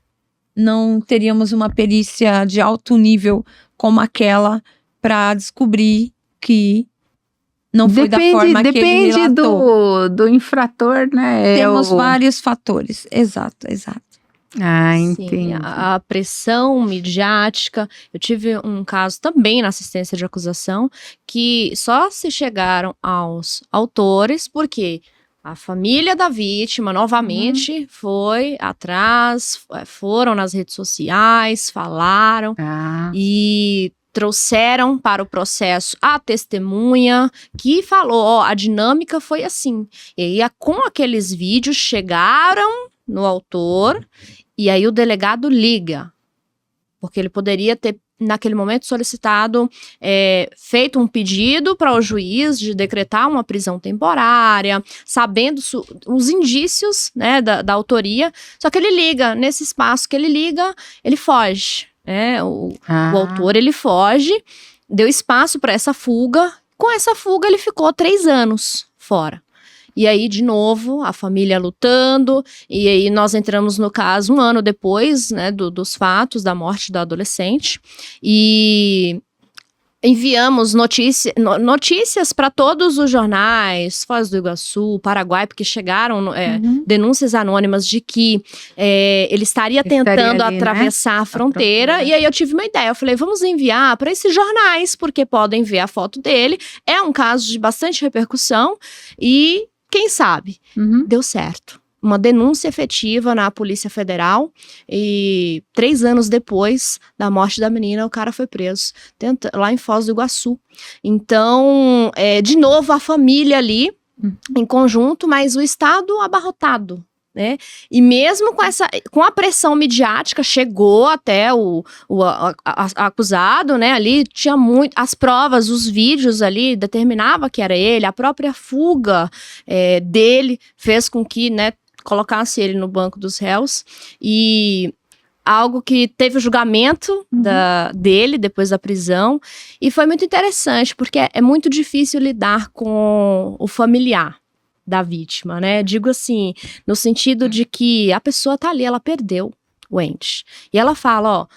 não teríamos uma perícia de alto nível como aquela para descobrir que não foi da forma que ele relatou. Depende do infrator, né? Temos vários fatores, exato. Ah, entendi. Sim, a pressão midiática. Eu tive um caso também na assistência de acusação que só se chegaram aos autores porque a família da vítima novamente foi atrás, foram nas redes sociais, falaram e trouxeram para o processo a testemunha que falou, ó, a dinâmica foi assim. E aí, com aqueles vídeos, chegaram no autor e aí o delegado liga, porque ele poderia ter, naquele momento, solicitado, feito um pedido para o juiz de decretar uma prisão temporária, sabendo os indícios, né, da autoria, só que ele liga, nesse espaço que ele liga, ele foge. O autor, ele foge, deu espaço para essa fuga. Com essa fuga, ele ficou 3 anos fora. E aí, de novo, a família lutando. E aí, nós entramos no caso 1 ano depois, né, dos fatos da morte da adolescente. E enviamos notícias para todos os jornais, Foz do Iguaçu, Paraguai, porque chegaram denúncias anônimas de que ele estaria tentando ali, atravessar, né, a fronteira. E aí eu tive uma ideia, eu falei, vamos enviar para esses jornais, porque podem ver a foto dele. É um caso de bastante repercussão e, quem sabe, deu certo. Uma denúncia efetiva na Polícia Federal e 3 anos depois da morte da menina, o cara foi preso lá em Foz do Iguaçu. Então, de novo, a família ali em conjunto, mas o Estado abarrotado né? E mesmo com a pressão midiática, chegou até o acusado, né? Ali tinha as provas, os vídeos ali determinava que era ele. A própria fuga dele fez com que, né, colocasse ele no banco dos réus. E algo que teve o julgamento dele depois da prisão. E foi muito interessante, porque é muito difícil lidar com o familiar da vítima, né? Digo assim, no sentido de que a pessoa tá ali, ela perdeu o ente. E ela fala,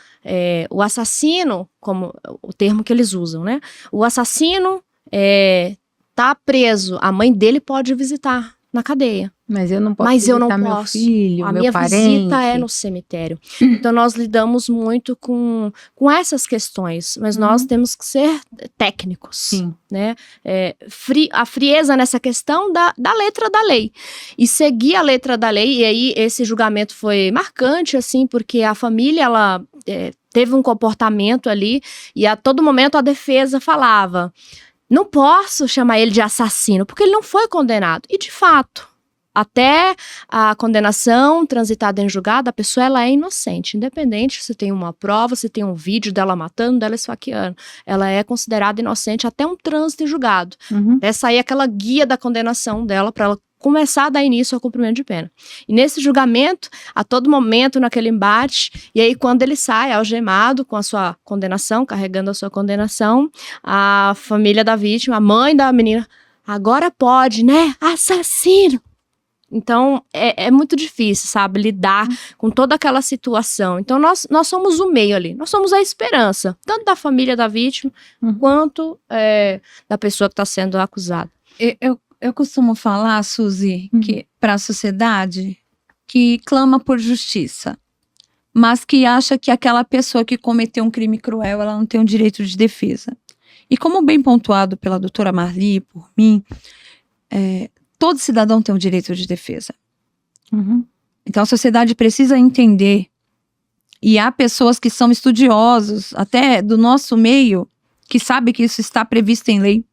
o assassino, como o termo que eles usam, né? O assassino tá preso, a mãe dele pode visitar na cadeia. Mas eu não posso Mas eu não visitar meu posso. filho, A meu minha parente. visita é no cemitério. Então nós lidamos muito com essas questões, mas nós temos que ser técnicos. Sim. Né? A frieza nessa questão da letra da lei. E seguir a letra da lei, e aí esse julgamento foi marcante, assim, porque a família, ela teve um comportamento ali, e a todo momento a defesa falava, não posso chamar ele de assassino, porque ele não foi condenado. E de fato, até a condenação transitada em julgado, a pessoa ela é inocente, independente se tem uma prova, se tem um vídeo dela matando, dela esfaqueando. Ela é considerada inocente até um trânsito em julgado. Até sair aquela guia da condenação dela para ela começar a dar início ao cumprimento de pena. E nesse julgamento, a todo momento, naquele embate, e aí quando ele sai algemado com a sua condenação, carregando a sua condenação, a família da vítima, a mãe da menina, agora pode, né? Assassino! Então, é muito difícil, sabe, lidar com toda aquela situação. Então, nós somos o meio ali, nós somos a esperança, tanto da família da vítima, quanto da pessoa que está sendo acusada. Eu costumo falar, Suzy, que para a sociedade que clama por justiça, mas que acha que aquela pessoa que cometeu um crime cruel, ela não tem um direito de defesa. E como bem pontuado pela doutora Marli, por mim, todo cidadão tem um direito de defesa. Então a sociedade precisa entender, e há pessoas que são estudiosos, até do nosso meio, que sabem que isso está previsto em lei,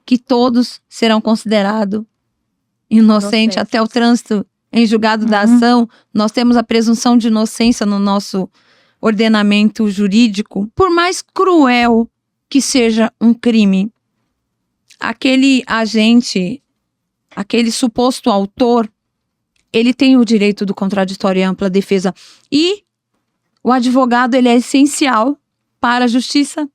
que todos serão considerados inocentes até o trânsito em julgado da ação. Nós temos a presunção de inocência no nosso ordenamento jurídico. Por mais cruel que seja um crime, aquele agente, aquele suposto autor, ele tem o direito do contraditório e ampla defesa. E o advogado, ele é essencial para a justiça.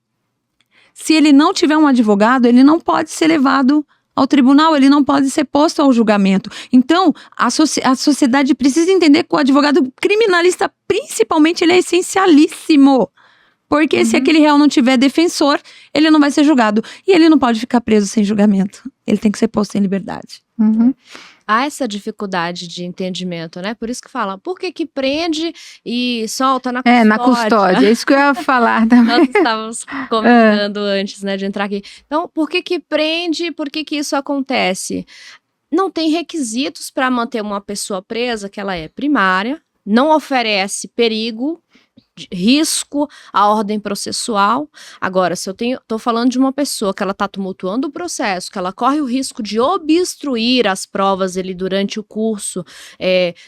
Se ele não tiver um advogado, ele não pode ser levado ao tribunal, ele não pode ser posto ao julgamento. Então, a sociedade precisa entender que o advogado criminalista, principalmente, ele é essencialíssimo. Porque se aquele réu não tiver defensor, ele não vai ser julgado. E ele não pode ficar preso sem julgamento. Ele tem que ser posto em liberdade. Há essa dificuldade de entendimento, né? Por isso que fala, por que prende e solta na custódia? Na custódia, é isso que eu ia falar também. Nós estávamos comentando antes, né, de entrar aqui. Então, por que prende? Por que isso acontece? Não tem requisitos para manter uma pessoa presa, que ela é primária, não oferece perigo, risco à ordem processual. Agora, se eu tô falando de uma pessoa que ela está tumultuando o processo, que ela corre o risco de obstruir as provas ali durante o curso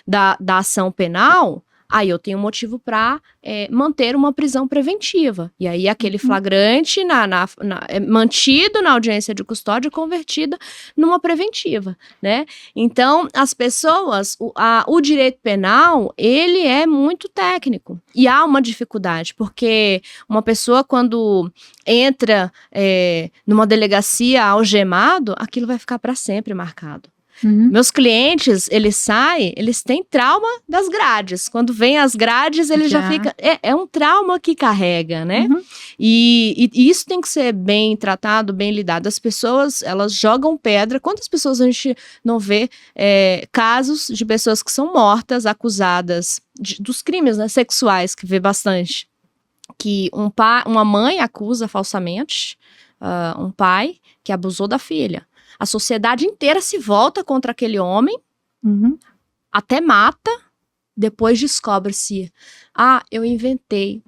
da ação penal, aí eu tenho motivo para manter uma prisão preventiva. E aí aquele flagrante mantido na audiência de custódia convertida numa preventiva, né? Então, as pessoas, o direito penal, ele é muito técnico. E há uma dificuldade, porque uma pessoa quando entra numa delegacia algemado, aquilo vai ficar para sempre marcado. Meus clientes, eles têm trauma das grades. Quando vem as grades, ele já fica... É um trauma que carrega, né? E isso tem que ser bem tratado, bem lidado. As pessoas, elas jogam pedra. Quantas pessoas a gente não vê casos de pessoas que são mortas, acusadas dos crimes, né, sexuais, que vê bastante. Que uma mãe acusa falsamente um pai que abusou da filha. A sociedade inteira se volta contra aquele homem, até mata, depois descobre-se, eu inventei,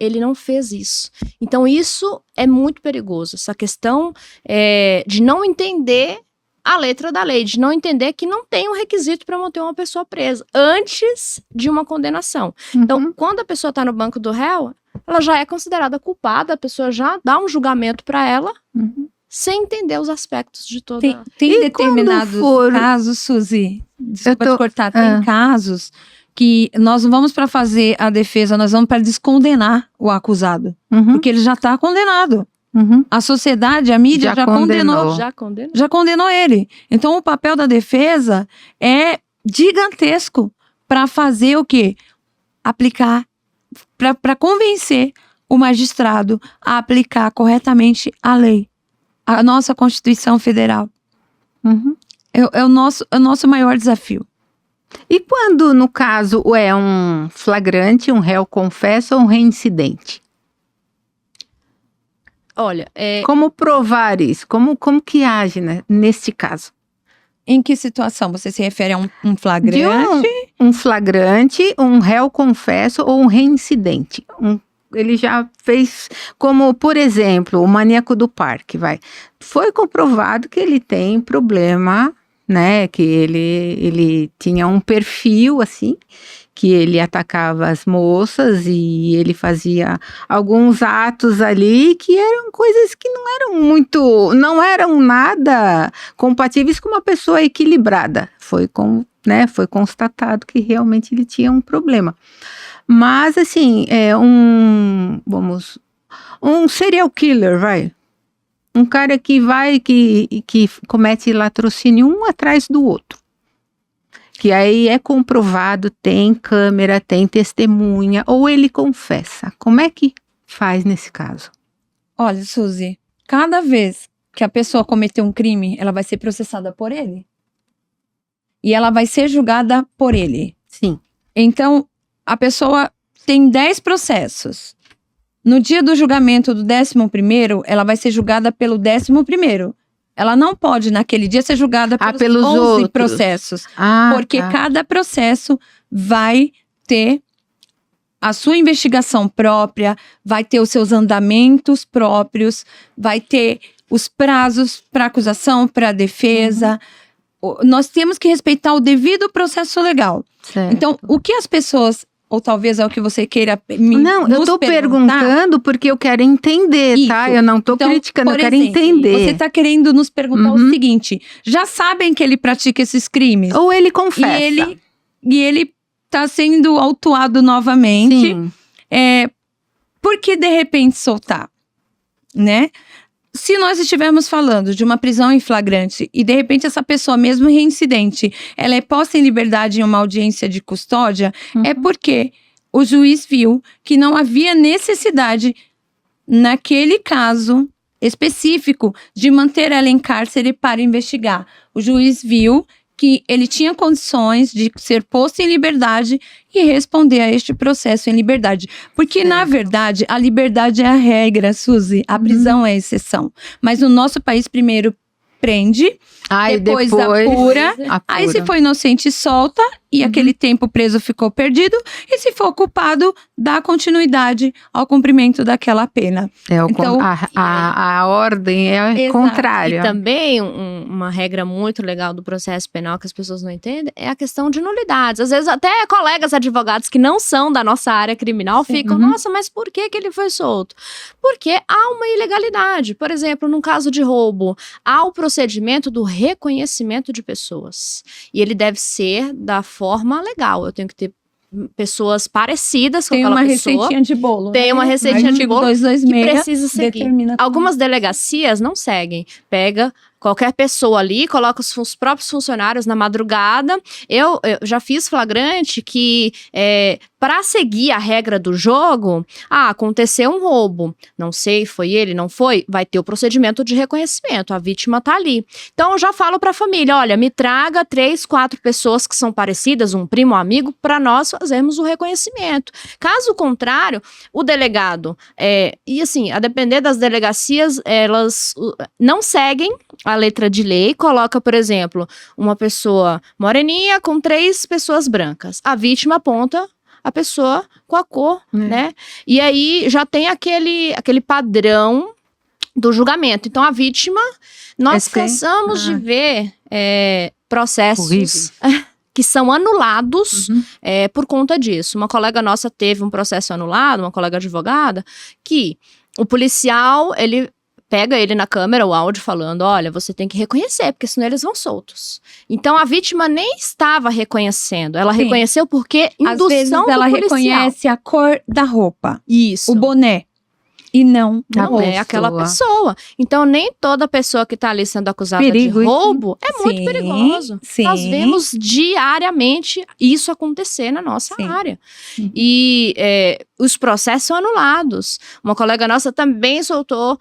ele não fez isso. Então isso é muito perigoso, essa questão de não entender a letra da lei, de não entender que não tem um requisito para manter uma pessoa presa antes de uma condenação. Então, quando a pessoa está no banco do réu, ela já é considerada culpada, a pessoa já dá um julgamento para ela, sem entender os aspectos de toda... Tem determinados casos, Suzy, desculpa te cortar, tem casos que nós não vamos para fazer a defesa, nós vamos para descondenar o acusado, porque ele já está condenado. A sociedade, a mídia já condenou ele. Então, o papel da defesa é gigantesco para fazer o quê? Aplicar, para convencer o magistrado a aplicar corretamente a lei, a nossa Constituição Federal. É o nosso maior desafio. E quando, no caso, é um flagrante, um réu confesso ou um reincidente? Olha, como provar isso? Como que age, né, neste caso? Em que situação? Você se refere a um flagrante? Um flagrante, um réu confesso ou um reincidente. Ele já fez, como, por exemplo, o maníaco do parque, Foi comprovado que ele tem problema, né, que ele tinha um perfil, assim, que ele atacava as moças e ele fazia alguns atos ali que eram coisas que não eram nada compatíveis com uma pessoa equilibrada. Foi constatado que realmente ele tinha um problema. Mas, assim, um serial killer, um cara que que comete latrocínio um atrás do outro. Que aí é comprovado, tem câmera, tem testemunha, ou ele confessa. Como é que faz nesse caso? Olha, Suzy, cada vez que a pessoa cometeu um crime, ela vai ser processada por ele. E ela vai ser julgada por ele. Sim. Então, a pessoa tem 10 processos. No dia do julgamento do 11º, ela vai ser julgada pelo 11º. Ela não pode, naquele dia, ser julgada pelos 11 outros processos. Porque cada processo vai ter a sua investigação própria, vai ter os seus andamentos próprios, vai ter os prazos para acusação, para defesa. Nós temos que respeitar o devido processo legal. Certo. Então, o que as pessoas... Ou talvez é o que você queira Não, eu tô perguntando porque eu quero entender, isso. Tá? Eu não tô criticando, eu quero entender. Você tá querendo nos perguntar o seguinte: já sabem que ele pratica esses crimes? Ou ele confessa. E ele tá sendo autuado novamente. Sim. Por que de repente soltar? Né? Se nós estivermos falando de uma prisão em flagrante e de repente essa pessoa, mesmo reincidente, ela é posta em liberdade em uma audiência de custódia, é porque o juiz viu que não havia necessidade, naquele caso específico, de manter ela em cárcere para investigar. O juiz viu que ele tinha condições de ser posto em liberdade e responder a este processo em liberdade. Porque, na verdade, a liberdade é a regra, Suzy. A prisão é a exceção. Mas no nosso país, primeiro prende, depois apura. Aí, se for inocente, solta. E aquele tempo preso ficou perdido. E se for culpado, dá continuidade ao cumprimento daquela pena. Então, a ordem é contrária. E também uma regra muito legal do processo penal que as pessoas não entendem é a questão de nulidades. Às vezes até colegas advogados que não são da nossa área criminal ficam, nossa, mas por que ele foi solto? Porque há uma ilegalidade. Por exemplo, num caso de roubo, há o procedimento do reconhecimento de pessoas. E ele deve ser da forma legal. Eu tenho que ter pessoas parecidas com aquela pessoa. Tem uma receitinha de bolo. Tem uma receitinha de bolo 226 que precisa seguir. Algumas delegacias não seguem. Pega qualquer pessoa ali, coloca os próprios funcionários na madrugada. Eu já fiz flagrante que, para seguir a regra do jogo, aconteceu um roubo. Não sei, foi ele, não foi? Vai ter o procedimento de reconhecimento. A vítima tá ali. Então, eu já falo pra família, olha, me traga 3, 4 pessoas que são parecidas, um primo, um amigo, para nós fazermos o reconhecimento. Caso contrário, o delegado, e assim, a depender das delegacias, elas não seguem a letra de lei, coloca, por exemplo, uma pessoa moreninha com 3 pessoas brancas. A vítima aponta a pessoa com a cor, né? E aí já tem aquele padrão do julgamento. Então, a vítima, nós cansamos de ver processos horríveis, que são anulados por conta disso. Uma colega nossa teve um processo anulado, uma colega advogada, que o policial, ele pega ele na câmera, o áudio falando, olha, você tem que reconhecer, porque senão eles vão soltos. Então, a vítima nem estava reconhecendo, ela reconheceu porque indução às vezes do ela policial. reconhece a cor da roupa, Isso. o boné, e não Não é aquela pessoa. Então, nem toda pessoa que está ali sendo acusada Perigo, de roubo é muito Sim, perigoso. sim. Nós vemos diariamente isso acontecer na nossa Sim. área. E os processos são anulados. Uma colega nossa também soltou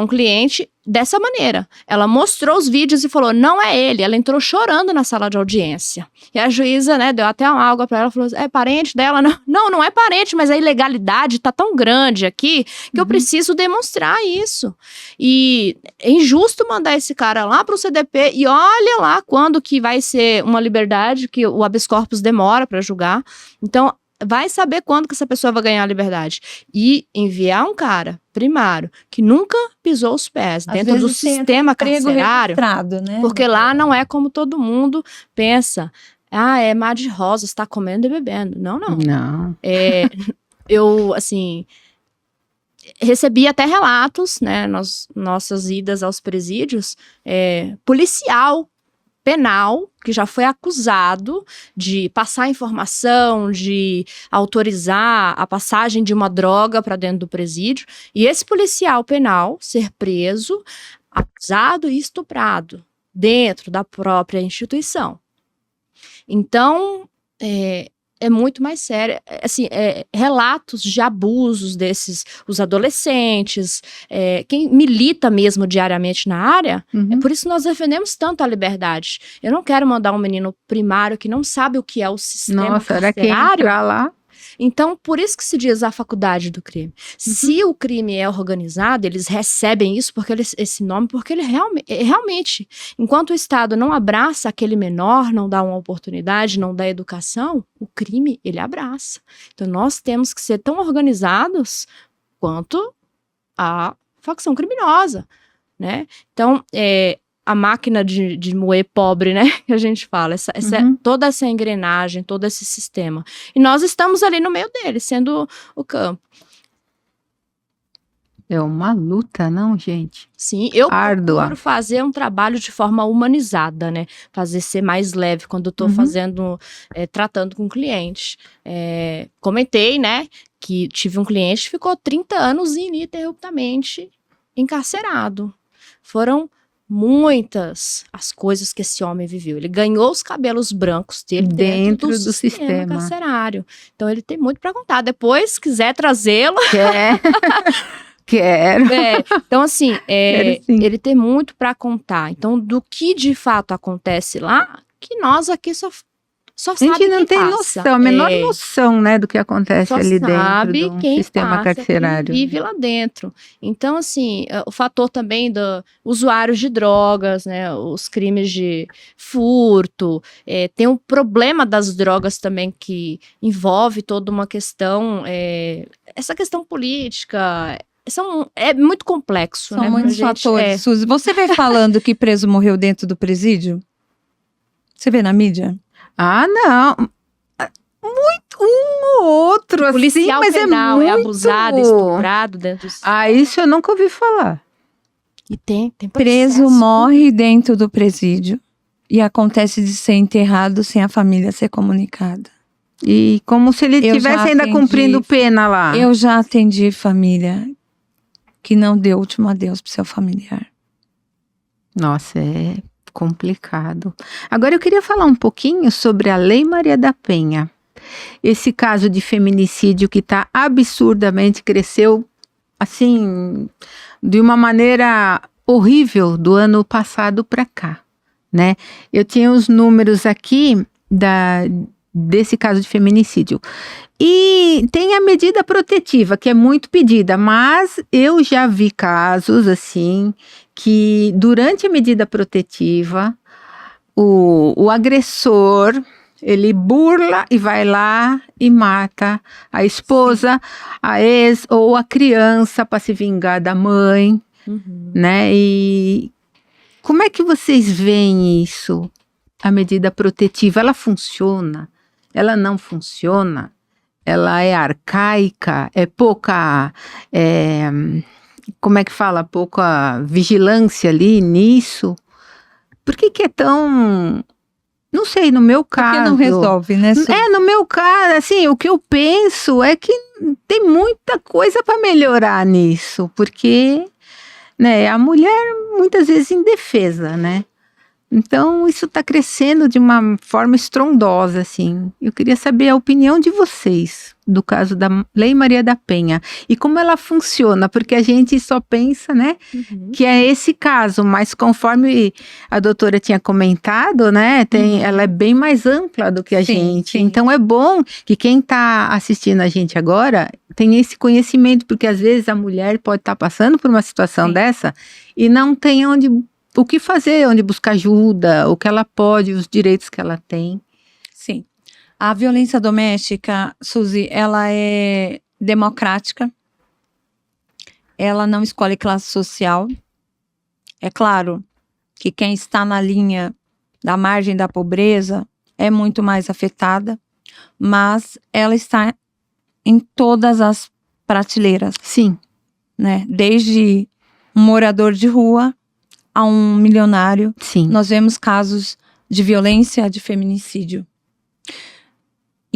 um cliente dessa maneira. Ela mostrou os vídeos e falou, não é ele. Ela entrou chorando na sala de audiência. E a juíza, né, deu até uma água para ela, falou, é parente dela? Não é parente, mas a ilegalidade tá tão grande aqui que eu preciso demonstrar isso. E é injusto mandar esse cara lá pro CDP e olha lá quando que vai ser uma liberdade, que o habeas corpus demora para julgar. Então, vai saber quando que essa pessoa vai ganhar a liberdade. E enviar um cara primário que nunca pisou os pés dentro do sistema carcerário, né? porque lá não é como todo mundo pensa. Ah, é mar de rosas, está comendo e bebendo. Não. Não. Eu, assim, recebi até relatos, né, nossas idas aos presídios, policial penal, que já foi acusado de passar informação, de autorizar a passagem de uma droga para dentro do presídio, e esse policial penal ser preso, acusado e estuprado dentro da própria instituição. Então, é muito mais sério, assim, relatos de abusos desses, os adolescentes, quem milita mesmo diariamente na área, é por isso que nós defendemos tanto a liberdade. Eu não quero mandar um menino primário que não sabe o que é o sistema carcerário lá. Então, por isso que se diz a faculdade do crime. Se o crime é organizado, eles recebem isso, esse nome, porque ele realmente, enquanto o Estado não abraça aquele menor, não dá uma oportunidade, não dá educação, o crime, ele abraça. Então, nós temos que ser tão organizados quanto a facção criminosa, né? Então, a máquina de moer pobre, né, que a gente fala, toda essa engrenagem, todo esse sistema. E nós estamos ali no meio dele, sendo o campo. É uma luta, não, gente? Sim, eu árdua. procuro fazer um trabalho de forma humanizada, né, fazer ser mais leve quando eu tô tratando com cliente. Comentei, né, que tive um cliente que ficou 30 anos ininterruptamente encarcerado. Foram muitas as coisas que esse homem viveu. Ele ganhou os cabelos brancos dele dentro do sistema carcerário. Então, ele tem muito para contar. Depois, se quiser trazê-lo... Quero. Então, assim, ele tem muito para contar. Então, do que de fato acontece lá, que nós aqui só a gente não tem noção, a menor noção, né, do que acontece ali dentro do sistema carcerário. Quem vive lá dentro. Então, assim, o fator também do usuários de drogas, né, os crimes de furto, tem um problema das drogas também que envolve toda uma questão, essa questão política. É muito complexo. São muitos fatores, Suzy. Você vê falando que preso morreu dentro do presídio? Você vê na mídia? Ah, não. Muito, um ou outro, assim, policial mas penal é muito... abusado, estuprado dentro do... isso eu nunca ouvi falar. E tem preso morre dentro do presídio e acontece de ser enterrado sem a família ser comunicada. E como se ele estivesse ainda cumprindo pena lá. Eu já atendi família que não deu último adeus pro seu familiar. Nossa, é complicado. Agora eu queria falar um pouquinho sobre a Lei Maria da Penha. Esse caso de feminicídio que tá absurdamente, cresceu assim, de uma maneira horrível do ano passado para cá, né? Eu tinha os números aqui desse caso de feminicídio. E tem a medida protetiva, que é muito pedida, mas eu já vi casos assim, que durante a medida protetiva, o agressor, ele burla e vai lá e mata a esposa, a ex ou a criança para se vingar da mãe. né? E como é que vocês veem isso? A medida protetiva, ela funciona? Ela não funciona? Ela é arcaica? É pouca... como é que fala? Pouca vigilância ali nisso? Por que é tão... Não sei, no meu caso... Porque não resolve, né? No meu caso, assim, o que eu penso é que tem muita coisa para melhorar nisso, porque, né, a mulher muitas vezes indefesa, né? Então, isso está crescendo de uma forma estrondosa, assim. Eu queria saber a opinião de vocês do caso da Lei Maria da Penha e como ela funciona, porque a gente só pensa, né, que é esse caso, mas conforme a doutora tinha comentado, né, ela é bem mais ampla do que a gente. Sim. Então, é bom que quem está assistindo a gente agora tenha esse conhecimento, porque às vezes a mulher pode estar passando por uma situação dessa e não tem o que fazer, onde buscar ajuda, o que ela pode, os direitos que ela tem. Sim. A violência doméstica, Suzy, ela é democrática. Ela não escolhe classe social. É claro que quem está na linha da margem da pobreza é muito mais afetada, mas ela está em todas as prateleiras. Sim. Né? Desde um morador de rua a um milionário. Sim. Nós vemos casos de violência, de feminicídio.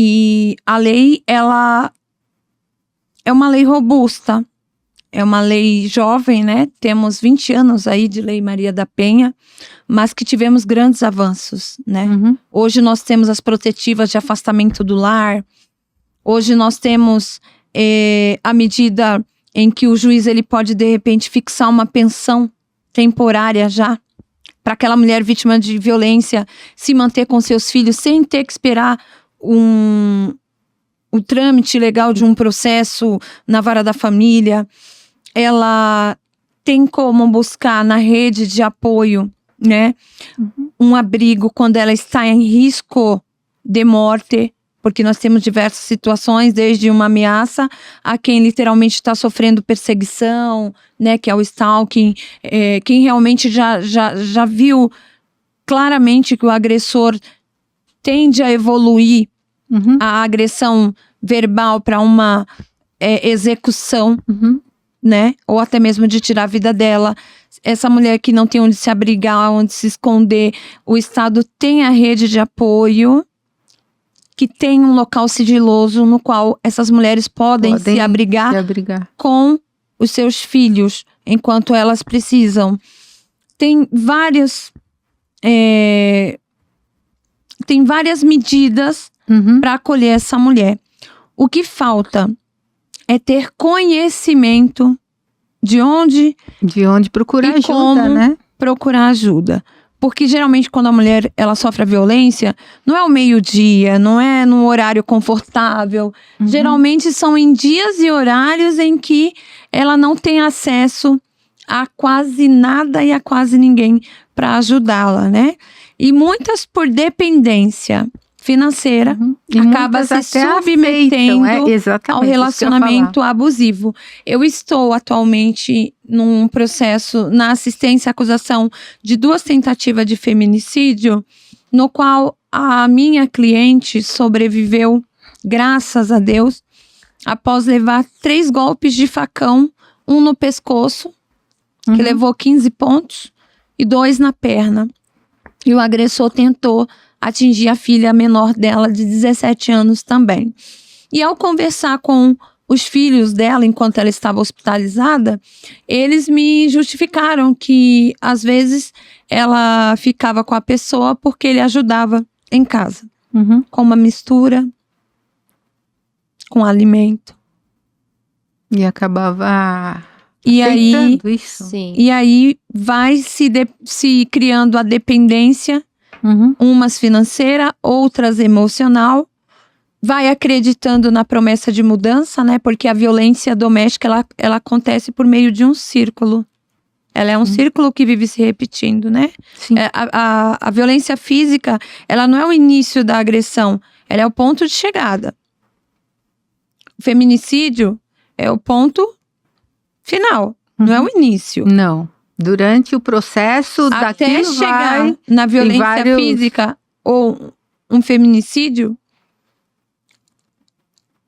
E a lei, ela é uma lei robusta, é uma lei jovem, né? Temos 20 anos aí de Lei Maria da Penha, mas que tivemos grandes avanços, né? Hoje nós temos as protetivas de afastamento do lar, hoje nós temos a medida em que o juiz ele pode, de repente, fixar uma pensão temporária já, para aquela mulher vítima de violência se manter com seus filhos sem ter que esperar o trâmite legal de um processo na vara da família. Ela tem como buscar na rede de apoio, né, um abrigo quando ela está em risco de morte, porque nós temos diversas situações, desde uma ameaça a quem literalmente está sofrendo perseguição, né, que é o stalking, quem realmente já viu claramente que o agressor tende a evoluir a agressão verbal para uma execução, né, ou até mesmo de tirar a vida dela. Essa mulher que não tem onde se abrigar, onde se esconder, o Estado tem a rede de apoio, que tem um local sigiloso no qual essas mulheres podem se abrigar com os seus filhos, enquanto elas precisam. Tem várias medidas para acolher essa mulher. O que falta é ter conhecimento de onde procurar ajuda, como né? Procurar ajuda. Porque geralmente quando a mulher ela sofre a violência, não é ao meio-dia, não é num horário confortável. Geralmente são em dias e horários em que ela não tem acesso a quase nada e a quase ninguém para ajudá-la, né? E muitas por dependência financeira acaba se submetendo ao relacionamento abusivo. Eu estou atualmente num processo na assistência à acusação de 2 tentativas de feminicídio, no qual a minha cliente sobreviveu, graças a Deus, após levar 3 golpes de facão, um no pescoço, que levou 15 pontos, e 2 na perna. E o agressor tentou atingir a filha menor dela de 17 anos também. E ao conversar com os filhos dela, enquanto ela estava hospitalizada, eles me justificaram que, às vezes, ela ficava com a pessoa porque ele ajudava em casa. Com uma mistura, com alimento. E acabava aceitando isso. Sim. E aí vai se criando a dependência, umas financeira, outras emocional, vai acreditando na promessa de mudança, né? Porque a violência doméstica, ela acontece por meio de um círculo. Ela é um círculo que vive se repetindo, né? A violência física, ela não é o início da agressão, ela é o ponto de chegada. O feminicídio é o ponto final. Não é o início. Não. Durante o processo Até daquilo chegar vai... na violência vários- física ou um feminicídio,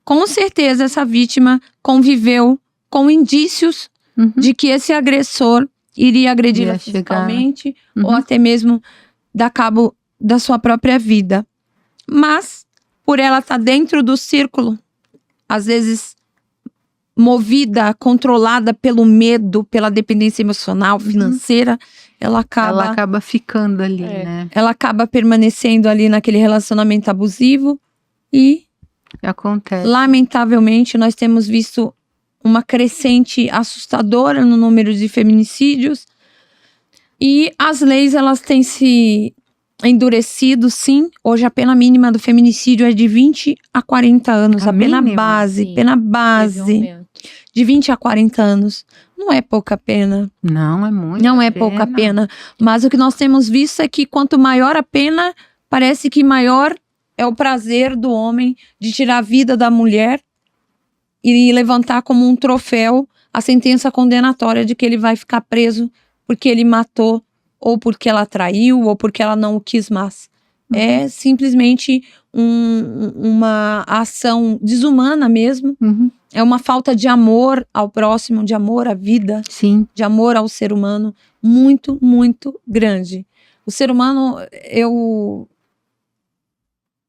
com certeza essa vítima conviveu com indícios Uhum. de que esse agressor iria agredi-la Ia chegar. fisicamente Uhum. ou até mesmo dar cabo da sua própria vida. Mas, por ela estar dentro do círculo, às vezes movida, controlada pelo medo, pela dependência emocional, financeira, ela acaba ficando ali, É. né? ela acaba permanecendo ali naquele relacionamento abusivo e, Acontece. lamentavelmente, nós temos visto uma crescente assustadora no número de feminicídios e as leis, elas têm se endurecido, sim. Hoje a pena mínima do feminicídio é de 20 a 40 anos, A a pena mínima? base, Sim, pena Teve um base aumento. de 20 a 40 anos. Não é pouca pena. Não, é muito. Não é pouca pena. Mas o que nós temos visto é que quanto maior a pena, parece que maior é o prazer do homem de tirar a vida da mulher e levantar como um troféu a sentença condenatória de que ele vai ficar preso porque ele matou, ou porque ela traiu, ou porque ela não o quis mais. É simplesmente uma ação desumana mesmo. Uhum. É uma falta de amor ao próximo, de amor à vida, Sim. de amor ao ser humano, muito, muito grande. O ser humano,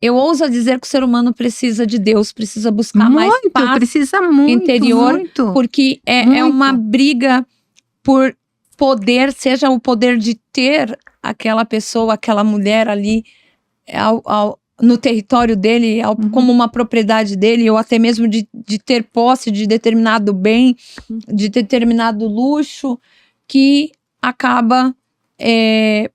eu ouso dizer que o ser humano precisa de Deus, precisa buscar mais Muito, paz, precisa muito. interior, Muito. porque é Muito. uma briga por poder, seja o poder de ter aquela pessoa, aquela mulher ali no território dele, como uma propriedade dele, ou até mesmo de ter posse de determinado bem, de determinado luxo, que acaba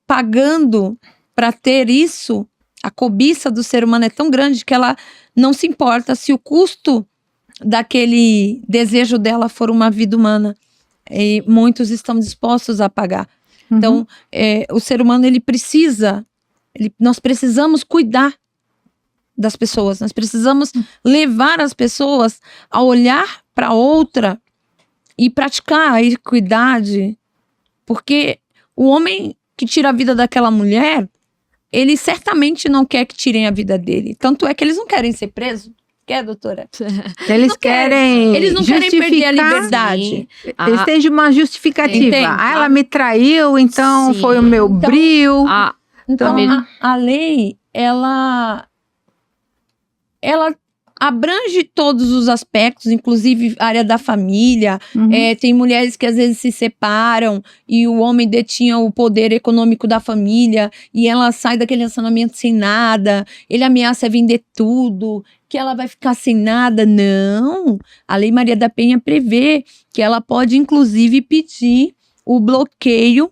pagando para ter isso. A cobiça do ser humano é tão grande que ela não se importa se o custo daquele desejo dela for uma vida humana. E muitos estão dispostos a pagar. Uhum. Então, o ser humano, ele precisa, nós precisamos cuidar das pessoas, nós precisamos levar as pessoas a olhar para outra e praticar a equidade, porque o homem que tira a vida daquela mulher, ele certamente não quer que tirem a vida dele. Tanto é que eles não querem ser presos. Quer, doutora? Eles não querem. querem. Eles não querem perder a justificar. liberdade. Sim. Eles têm de uma justificativa. Entende? Ah, ela me traiu, então Sim. foi o meu Então, brio. Então, Então, a lei, ela abrange todos os aspectos, inclusive a área da família. Uhum. Tem mulheres que às vezes se separam e o homem detinha o poder econômico da família e ela sai daquele relacionamento sem nada, ele ameaça vender tudo, que ela vai ficar sem nada. Não! A Lei Maria da Penha prevê que ela pode, inclusive, pedir o bloqueio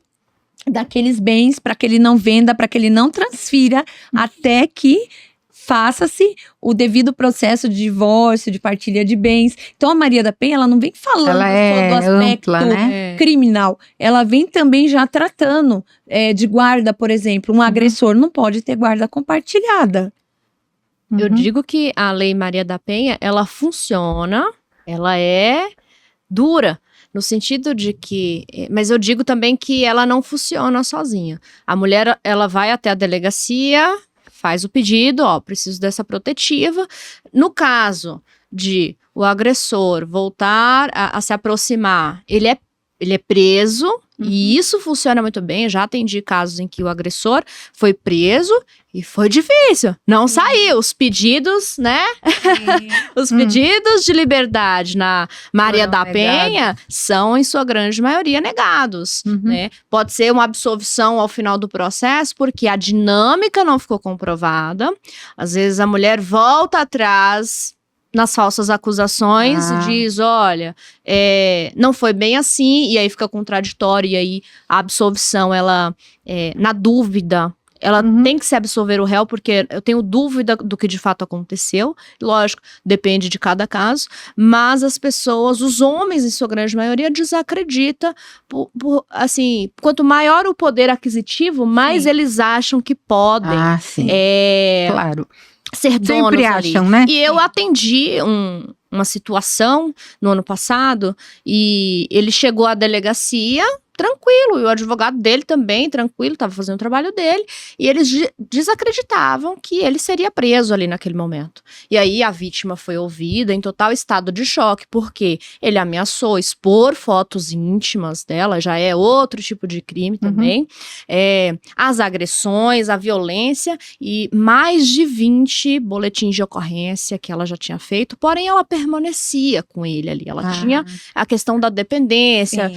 daqueles bens para que ele não venda, para que ele não transfira, até que faça-se o devido processo de divórcio, de partilha de bens. Então, a Maria da Penha, ela não vem falando Ela é só do aspecto ampla, né? criminal. Ela vem também já tratando de guarda, por exemplo. Um agressor não pode ter guarda compartilhada. eu Uhum. digo que a Lei Maria da Penha, ela funciona, ela é dura, no sentido de que... Mas eu digo também que ela não funciona sozinha. A mulher, ela vai até a delegacia, faz o pedido, preciso dessa protetiva. No caso de o agressor voltar a se aproximar, ele é preso, e isso funciona muito bem. Eu já atendi casos em que o agressor foi preso e foi difícil, não saiu. Os pedidos, né? Os pedidos de liberdade na Maria Foram da negados. Penha são, em sua grande maioria, negados. Uhum. Né? Pode ser uma absolvição ao final do processo, porque a dinâmica não ficou comprovada. Às vezes a mulher volta atrás nas falsas acusações e diz, olha, não foi bem assim, e aí fica contraditório, e aí a absolvição, ela, na dúvida, ela tem que se absolver o réu, porque eu tenho dúvida do que de fato aconteceu. Lógico, depende de cada caso, mas as pessoas, os homens em sua grande maioria, desacreditam, assim, quanto maior o poder aquisitivo, mais eles acham que podem. Sim. Claro. Ser donos Sempre ali. acham, né? E eu atendi um uma situação no ano passado e ele chegou à delegacia tranquilo, e o advogado dele também, tranquilo, estava fazendo o trabalho dele, e eles desacreditavam que ele seria preso ali naquele momento. E aí a vítima foi ouvida em total estado de choque, porque ele ameaçou expor fotos íntimas dela, já é outro tipo de crime também, as agressões, a violência, e mais de 20 boletins de ocorrência que ela já tinha feito, porém ela permanecia com ele ali, ela tinha a questão da dependência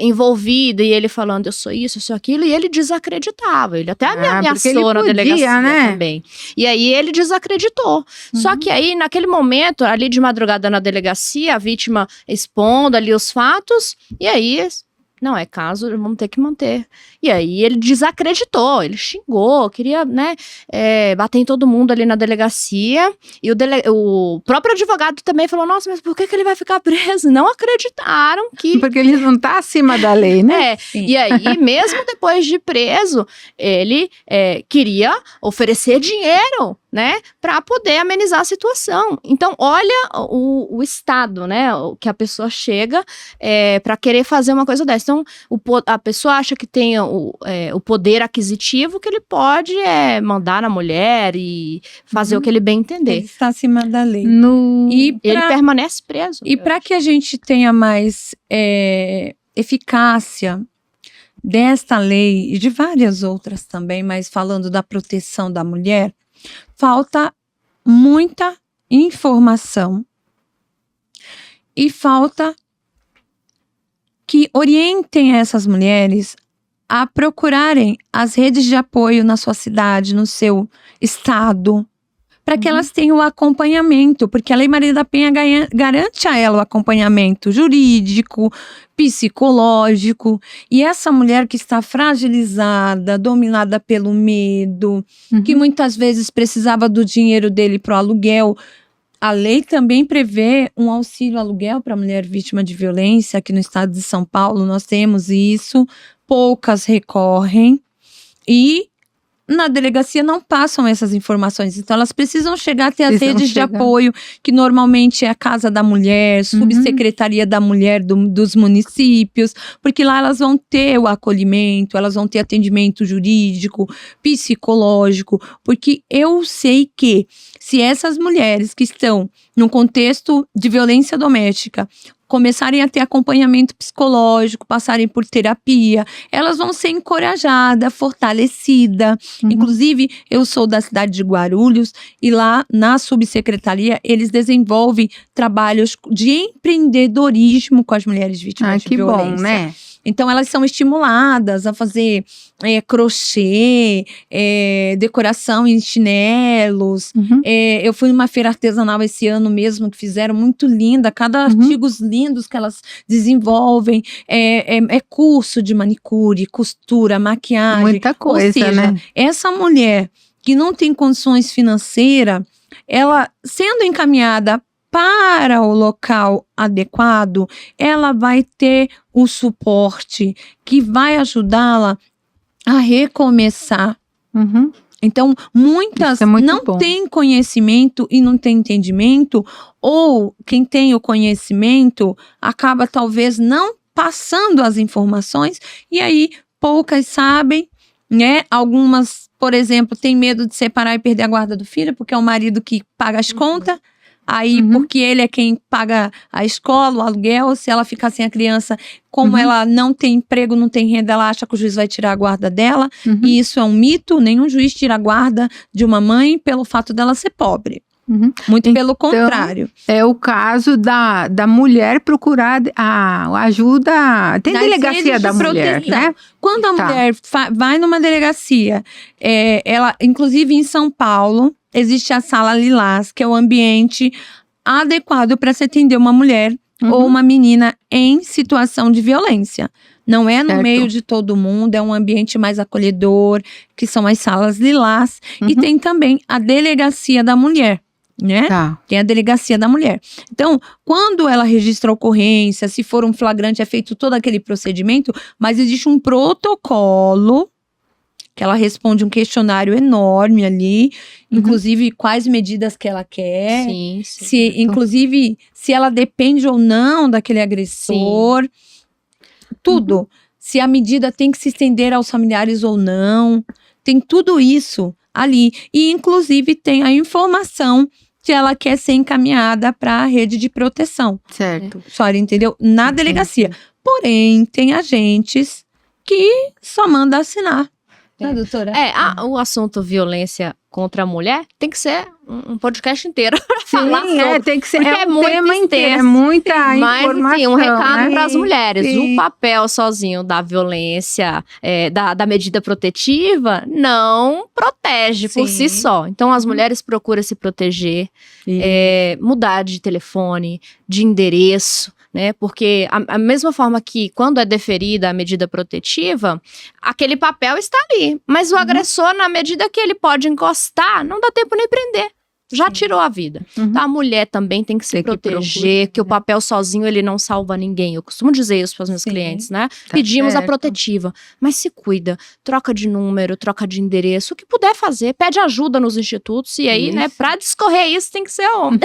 envolvida, e ele falando, eu sou isso, eu sou aquilo, e ele desacreditava, ele até me ameaçou na delegacia, né? Também. E aí ele desacreditou. Só que aí, naquele momento, ali de madrugada na delegacia, a vítima expondo ali os fatos, e aí... Não, é caso, vamos ter que manter. E aí ele desacreditou, ele xingou, queria, né, bater em todo mundo ali na delegacia. E o próprio advogado também falou, nossa, mas por que ele vai ficar preso? Não acreditaram que... Porque ele não tá acima da lei, né? E aí, mesmo depois de preso, ele queria oferecer dinheiro, né, para poder amenizar a situação. Então, olha o estado, né, que a pessoa chega para querer fazer uma coisa dessa. Então, a pessoa acha que tem o poder aquisitivo, que ele pode mandar na mulher e fazer o que ele bem entender. Ele está acima da lei. Ele permanece preso. E para que a gente tenha mais eficácia desta lei e de várias outras também, mas falando da proteção da mulher, falta muita informação e falta que orientem essas mulheres a procurarem as redes de apoio na sua cidade, no seu estado, para que elas tenham o acompanhamento, porque a Lei Maria da Penha garante a ela o acompanhamento jurídico, psicológico, e essa mulher que está fragilizada, dominada pelo medo, que muitas vezes precisava do dinheiro dele para o aluguel. A lei também prevê um auxílio aluguel para mulher vítima de violência. Aqui no estado de São Paulo nós temos isso, poucas recorrem e na delegacia não passam essas informações, então elas precisam chegar até as redes de apoio, que normalmente é a Casa da Mulher, Subsecretaria da Mulher dos municípios, porque lá elas vão ter o acolhimento, elas vão ter atendimento jurídico, psicológico, porque eu sei que se essas mulheres que estão num contexto de violência doméstica começarem a ter acompanhamento psicológico, passarem por terapia, elas vão ser encorajadas, fortalecidas. Inclusive, eu sou da cidade de Guarulhos e lá na subsecretaria eles desenvolvem trabalhos de empreendedorismo com as mulheres vítimas de violência. Que bom, né? Então, elas são estimuladas a fazer crochê, decoração em chinelos. Eu fui numa feira artesanal esse ano mesmo, que fizeram muito linda. Cada artigos lindos que elas desenvolvem. Curso de manicure, costura, maquiagem. Muita coisa, ou seja, né? Essa mulher que não tem condições financeiras, ela sendo encaminhada para o local adequado, ela vai ter o suporte que vai ajudá-la a recomeçar. Então, muitas não têm conhecimento e não têm entendimento, ou quem tem o conhecimento acaba talvez não passando as informações, e aí poucas sabem, né? Algumas, por exemplo, têm medo de separar e perder a guarda do filho, porque é o marido que paga as contas. Aí, porque ele é quem paga a escola, o aluguel, se ela ficar sem a criança, como ela não tem emprego, não tem renda, ela acha que o juiz vai tirar a guarda dela. E isso é um mito, nenhum juiz tira a guarda de uma mãe pelo fato dela ser pobre. Muito pelo contrário. É o caso da mulher procurar a ajuda. Tem delegacia da mulher, né? Quando a mulher vai numa delegacia, ela, inclusive em São Paulo, existe a Sala Lilás, que é o ambiente adequado para se atender uma mulher ou uma menina em situação de violência. Não é no meio de todo mundo, é um ambiente mais acolhedor, que são as Salas Lilás. E tem também a Delegacia da Mulher, né? Tem a Delegacia da Mulher. Então, quando ela registra a ocorrência, se for um flagrante, é feito todo aquele procedimento, mas existe um protocolo que ela responde um questionário enorme ali, inclusive quais medidas que ela quer, Sim. inclusive se ela depende ou não daquele agressor, tudo. Se a medida tem que se estender aos familiares ou não, tem tudo isso ali. E inclusive tem a informação que ela quer ser encaminhada para a rede de proteção. Certo. Só, entendeu? Na delegacia. Porém, tem agentes que só manda assinar. Né, doutora? O assunto violência contra a mulher tem que ser um podcast inteiro. Sim, tem que ser um tema inteiro, é muita informação. Mas, assim, um recado né? para as mulheres. Sim. O papel sozinho da violência, da medida protetiva, não protege por si só. Então, as mulheres procuram se proteger, mudar de telefone, de endereço, né? Porque a mesma forma que quando é deferida a medida protetiva, aquele papel está ali. Mas o agressor, na medida que ele pode encostar, não dá tempo nem prender. Já tirou a vida. Então, a mulher também tem que se proteger, que o papel sozinho ele não salva ninguém. Eu costumo dizer isso para os meus clientes, né? Pedimos a protetiva, mas se cuida, troca de número, troca de endereço, o que puder fazer, pede ajuda nos institutos e aí, né, para discorrer isso tem que ser homem.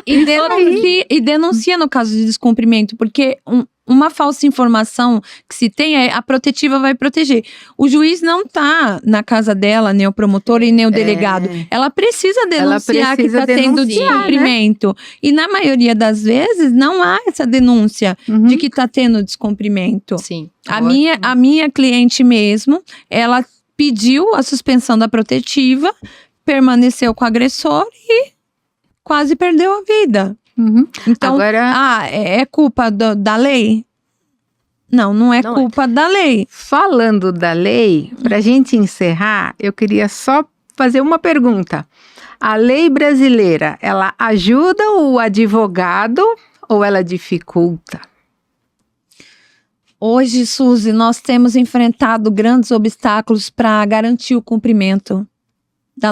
E denuncia no caso de descumprimento, porque uma falsa informação que se tem a protetiva vai proteger. O juiz não tá na casa dela, nem o promotor e nem o delegado. Ela precisa denunciar que tá tendo descumprimento. Né? E na maioria das vezes não há essa denúncia de que tá tendo descumprimento. Sim. A minha cliente mesmo, ela pediu a suspensão da protetiva, permaneceu com o agressor e quase perdeu a vida. Então, agora, é culpa da lei? Não é culpa da lei. Falando da lei, para a gente encerrar, eu queria só fazer uma pergunta. A lei brasileira, ela ajuda o advogado ou ela dificulta? Hoje, Suzy, nós temos enfrentado grandes obstáculos para garantir o cumprimento da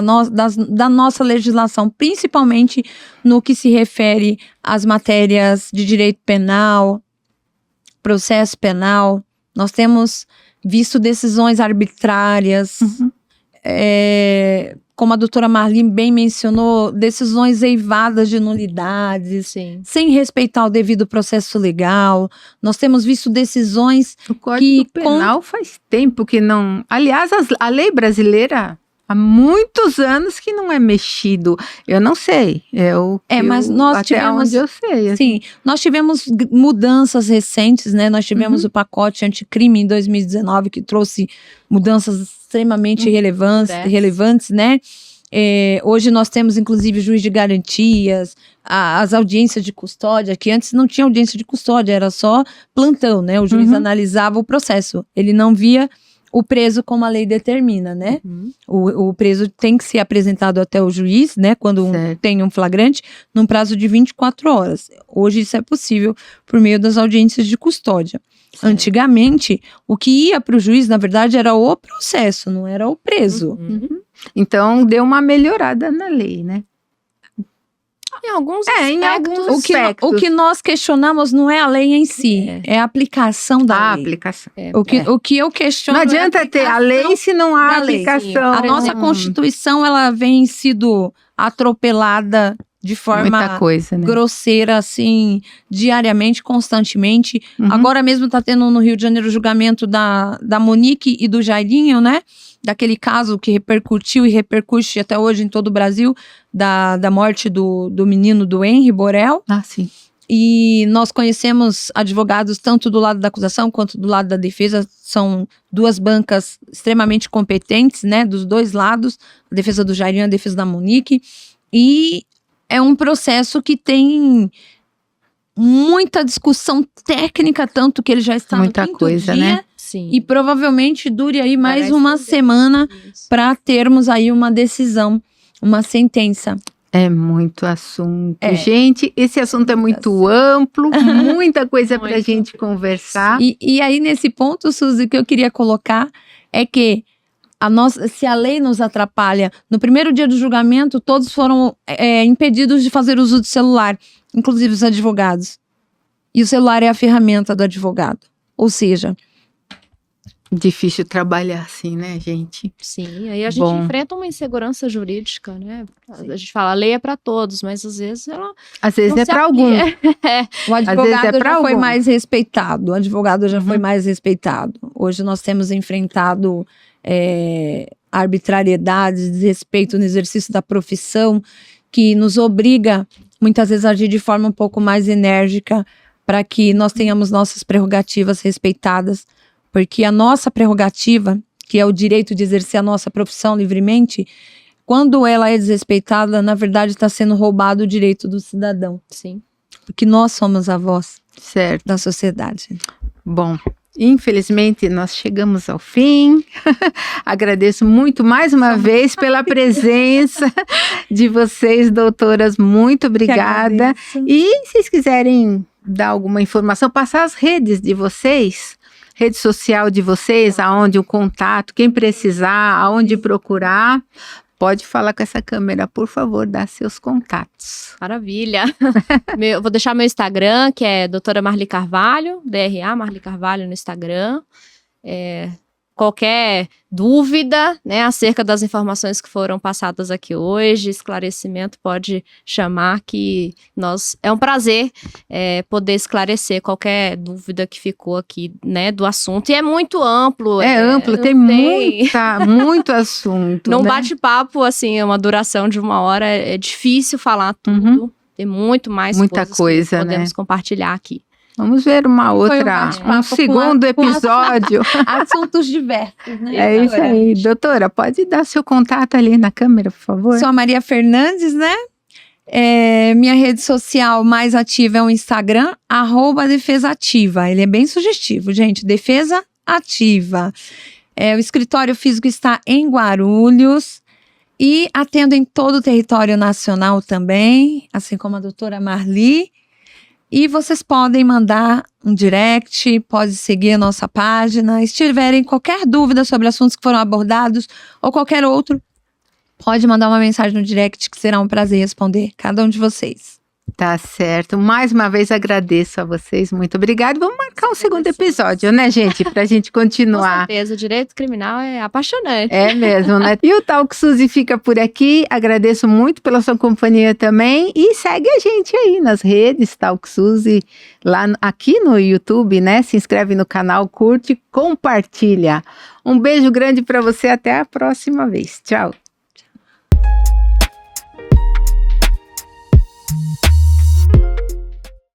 nossa legislação, principalmente no que se refere às matérias de direito penal, processo penal. Nós temos visto decisões arbitrárias, como a doutora Marli bem mencionou, decisões eivadas de nulidades, sem respeitar o devido processo legal. Nós temos visto decisões o Código Penal faz tempo que não... Aliás, a lei brasileira... Há muitos anos que não é mexido. Eu não sei. Mas nós até tivemos... onde eu sei. Assim. Sim, nós tivemos mudanças recentes, né? Nós tivemos o pacote anticrime em 2019, que trouxe mudanças extremamente relevantes, né? Hoje nós temos, inclusive, juiz de garantias, as audiências de custódia, que antes não tinha audiência de custódia, era só plantão, né? O juiz analisava o processo. Ele não via o preso como a lei determina, né? O preso tem que ser apresentado até o juiz, né? Quando tem um flagrante, num prazo de 24 horas. Hoje isso é possível por meio das audiências de custódia. Antigamente, o que ia para o juiz, na verdade, era o processo, não era o preso. Então, deu uma melhorada na lei, né? Em alguns aspectos. O que nós questionamos não é a lei em si, é a aplicação da lei. Aplicação. O que eu questiono não adianta ter a lei se não há aplicação. A nossa Constituição, ela vem sido atropelada de forma grosseira, assim, diariamente, constantemente. Agora mesmo está tendo no Rio de Janeiro o julgamento da Monique e do Jairinho, né? Daquele caso que repercutiu e repercute até hoje em todo o Brasil, da morte do menino do Henry Borel. Sim. E nós conhecemos advogados tanto do lado da acusação quanto do lado da defesa. São duas bancas extremamente competentes, né? Dos dois lados, a defesa do Jairinho e a defesa da Monique. E é um processo que tem muita discussão técnica, tanto que ele já está muita no quinto coisa, dia, né? Sim. E provavelmente dure aí mais uma semana para termos aí uma decisão, uma sentença. É muito assunto. Gente, esse assunto é muito amplo, muita coisa para a gente conversar. E aí, nesse ponto, Suzy, o que eu queria colocar é que se a lei nos atrapalha, no primeiro dia do julgamento, todos foram impedidos de fazer uso do celular, inclusive os advogados. E o celular é a ferramenta do advogado. Ou seja, Difícil trabalhar assim, né, gente? Sim, aí a gente Bom. enfrenta uma insegurança jurídica, né? A gente fala, a lei é para todos, mas às vezes ela Às vezes não é se para aplica. alguns. O advogado pra já foi alguns. mais respeitado. O advogado já foi Uhum. mais respeitado. Hoje nós temos enfrentado arbitrariedade, desrespeito no exercício da profissão, que nos obriga, muitas vezes, a agir de forma um pouco mais enérgica para que nós tenhamos nossas prerrogativas respeitadas, porque a nossa prerrogativa, que é o direito de exercer a nossa profissão livremente, quando ela é desrespeitada, na verdade está sendo roubado o direito do cidadão, Sim. porque nós somos a voz Certo. da sociedade. Bom, infelizmente nós chegamos ao fim. Agradeço muito mais uma vez pela presença de vocês, doutoras. Muito obrigada. E se vocês quiserem dar alguma informação, passar as redes de vocês, rede social de vocês, aonde o contato, quem precisar, aonde procurar, pode falar com essa câmera, por favor, dá seus contatos. Maravilha. Vou deixar meu Instagram, que é doutora Marli Carvalho, DRA Marli Carvalho no Instagram. Qualquer dúvida, né, acerca das informações que foram passadas aqui hoje, esclarecimento, pode chamar, que é um prazer poder esclarecer qualquer dúvida que ficou aqui, né, do assunto. E é muito amplo. É amplo, tem muito assunto. Num né? bate-papo, assim, uma duração de 1 hora, é difícil falar tudo. Uhum. Tem muito mais Muita coisa, que podemos né? compartilhar aqui. Vamos ver um segundo episódio. Assuntos diversos, né? É isso aí. Doutora, pode dar seu contato ali na câmera, por favor? Sou a Maria Fernandes, né? Minha rede social mais ativa é o Instagram, @defesaativa. Ele é bem sugestivo, gente. Defesa Ativa. O escritório físico está em Guarulhos e atendo em todo o território nacional também, assim como a doutora Marli. E vocês podem mandar um direct, pode seguir a nossa página. Se tiverem qualquer dúvida sobre assuntos que foram abordados ou qualquer outro, pode mandar uma mensagem no direct, que será um prazer responder cada um de vocês. Tá certo. Mais uma vez agradeço a vocês. Muito obrigada. Vamos marcar um segundo episódio, né, gente? Pra gente continuar. Com certeza, o direito criminal é apaixonante. É mesmo, né? E o Talk Suzy fica por aqui. Agradeço muito pela sua companhia também. E segue a gente aí nas redes, Talk Suzy, aqui no YouTube, né? Se inscreve no canal, curte, compartilha. Um beijo grande pra você. Até a próxima vez. Tchau.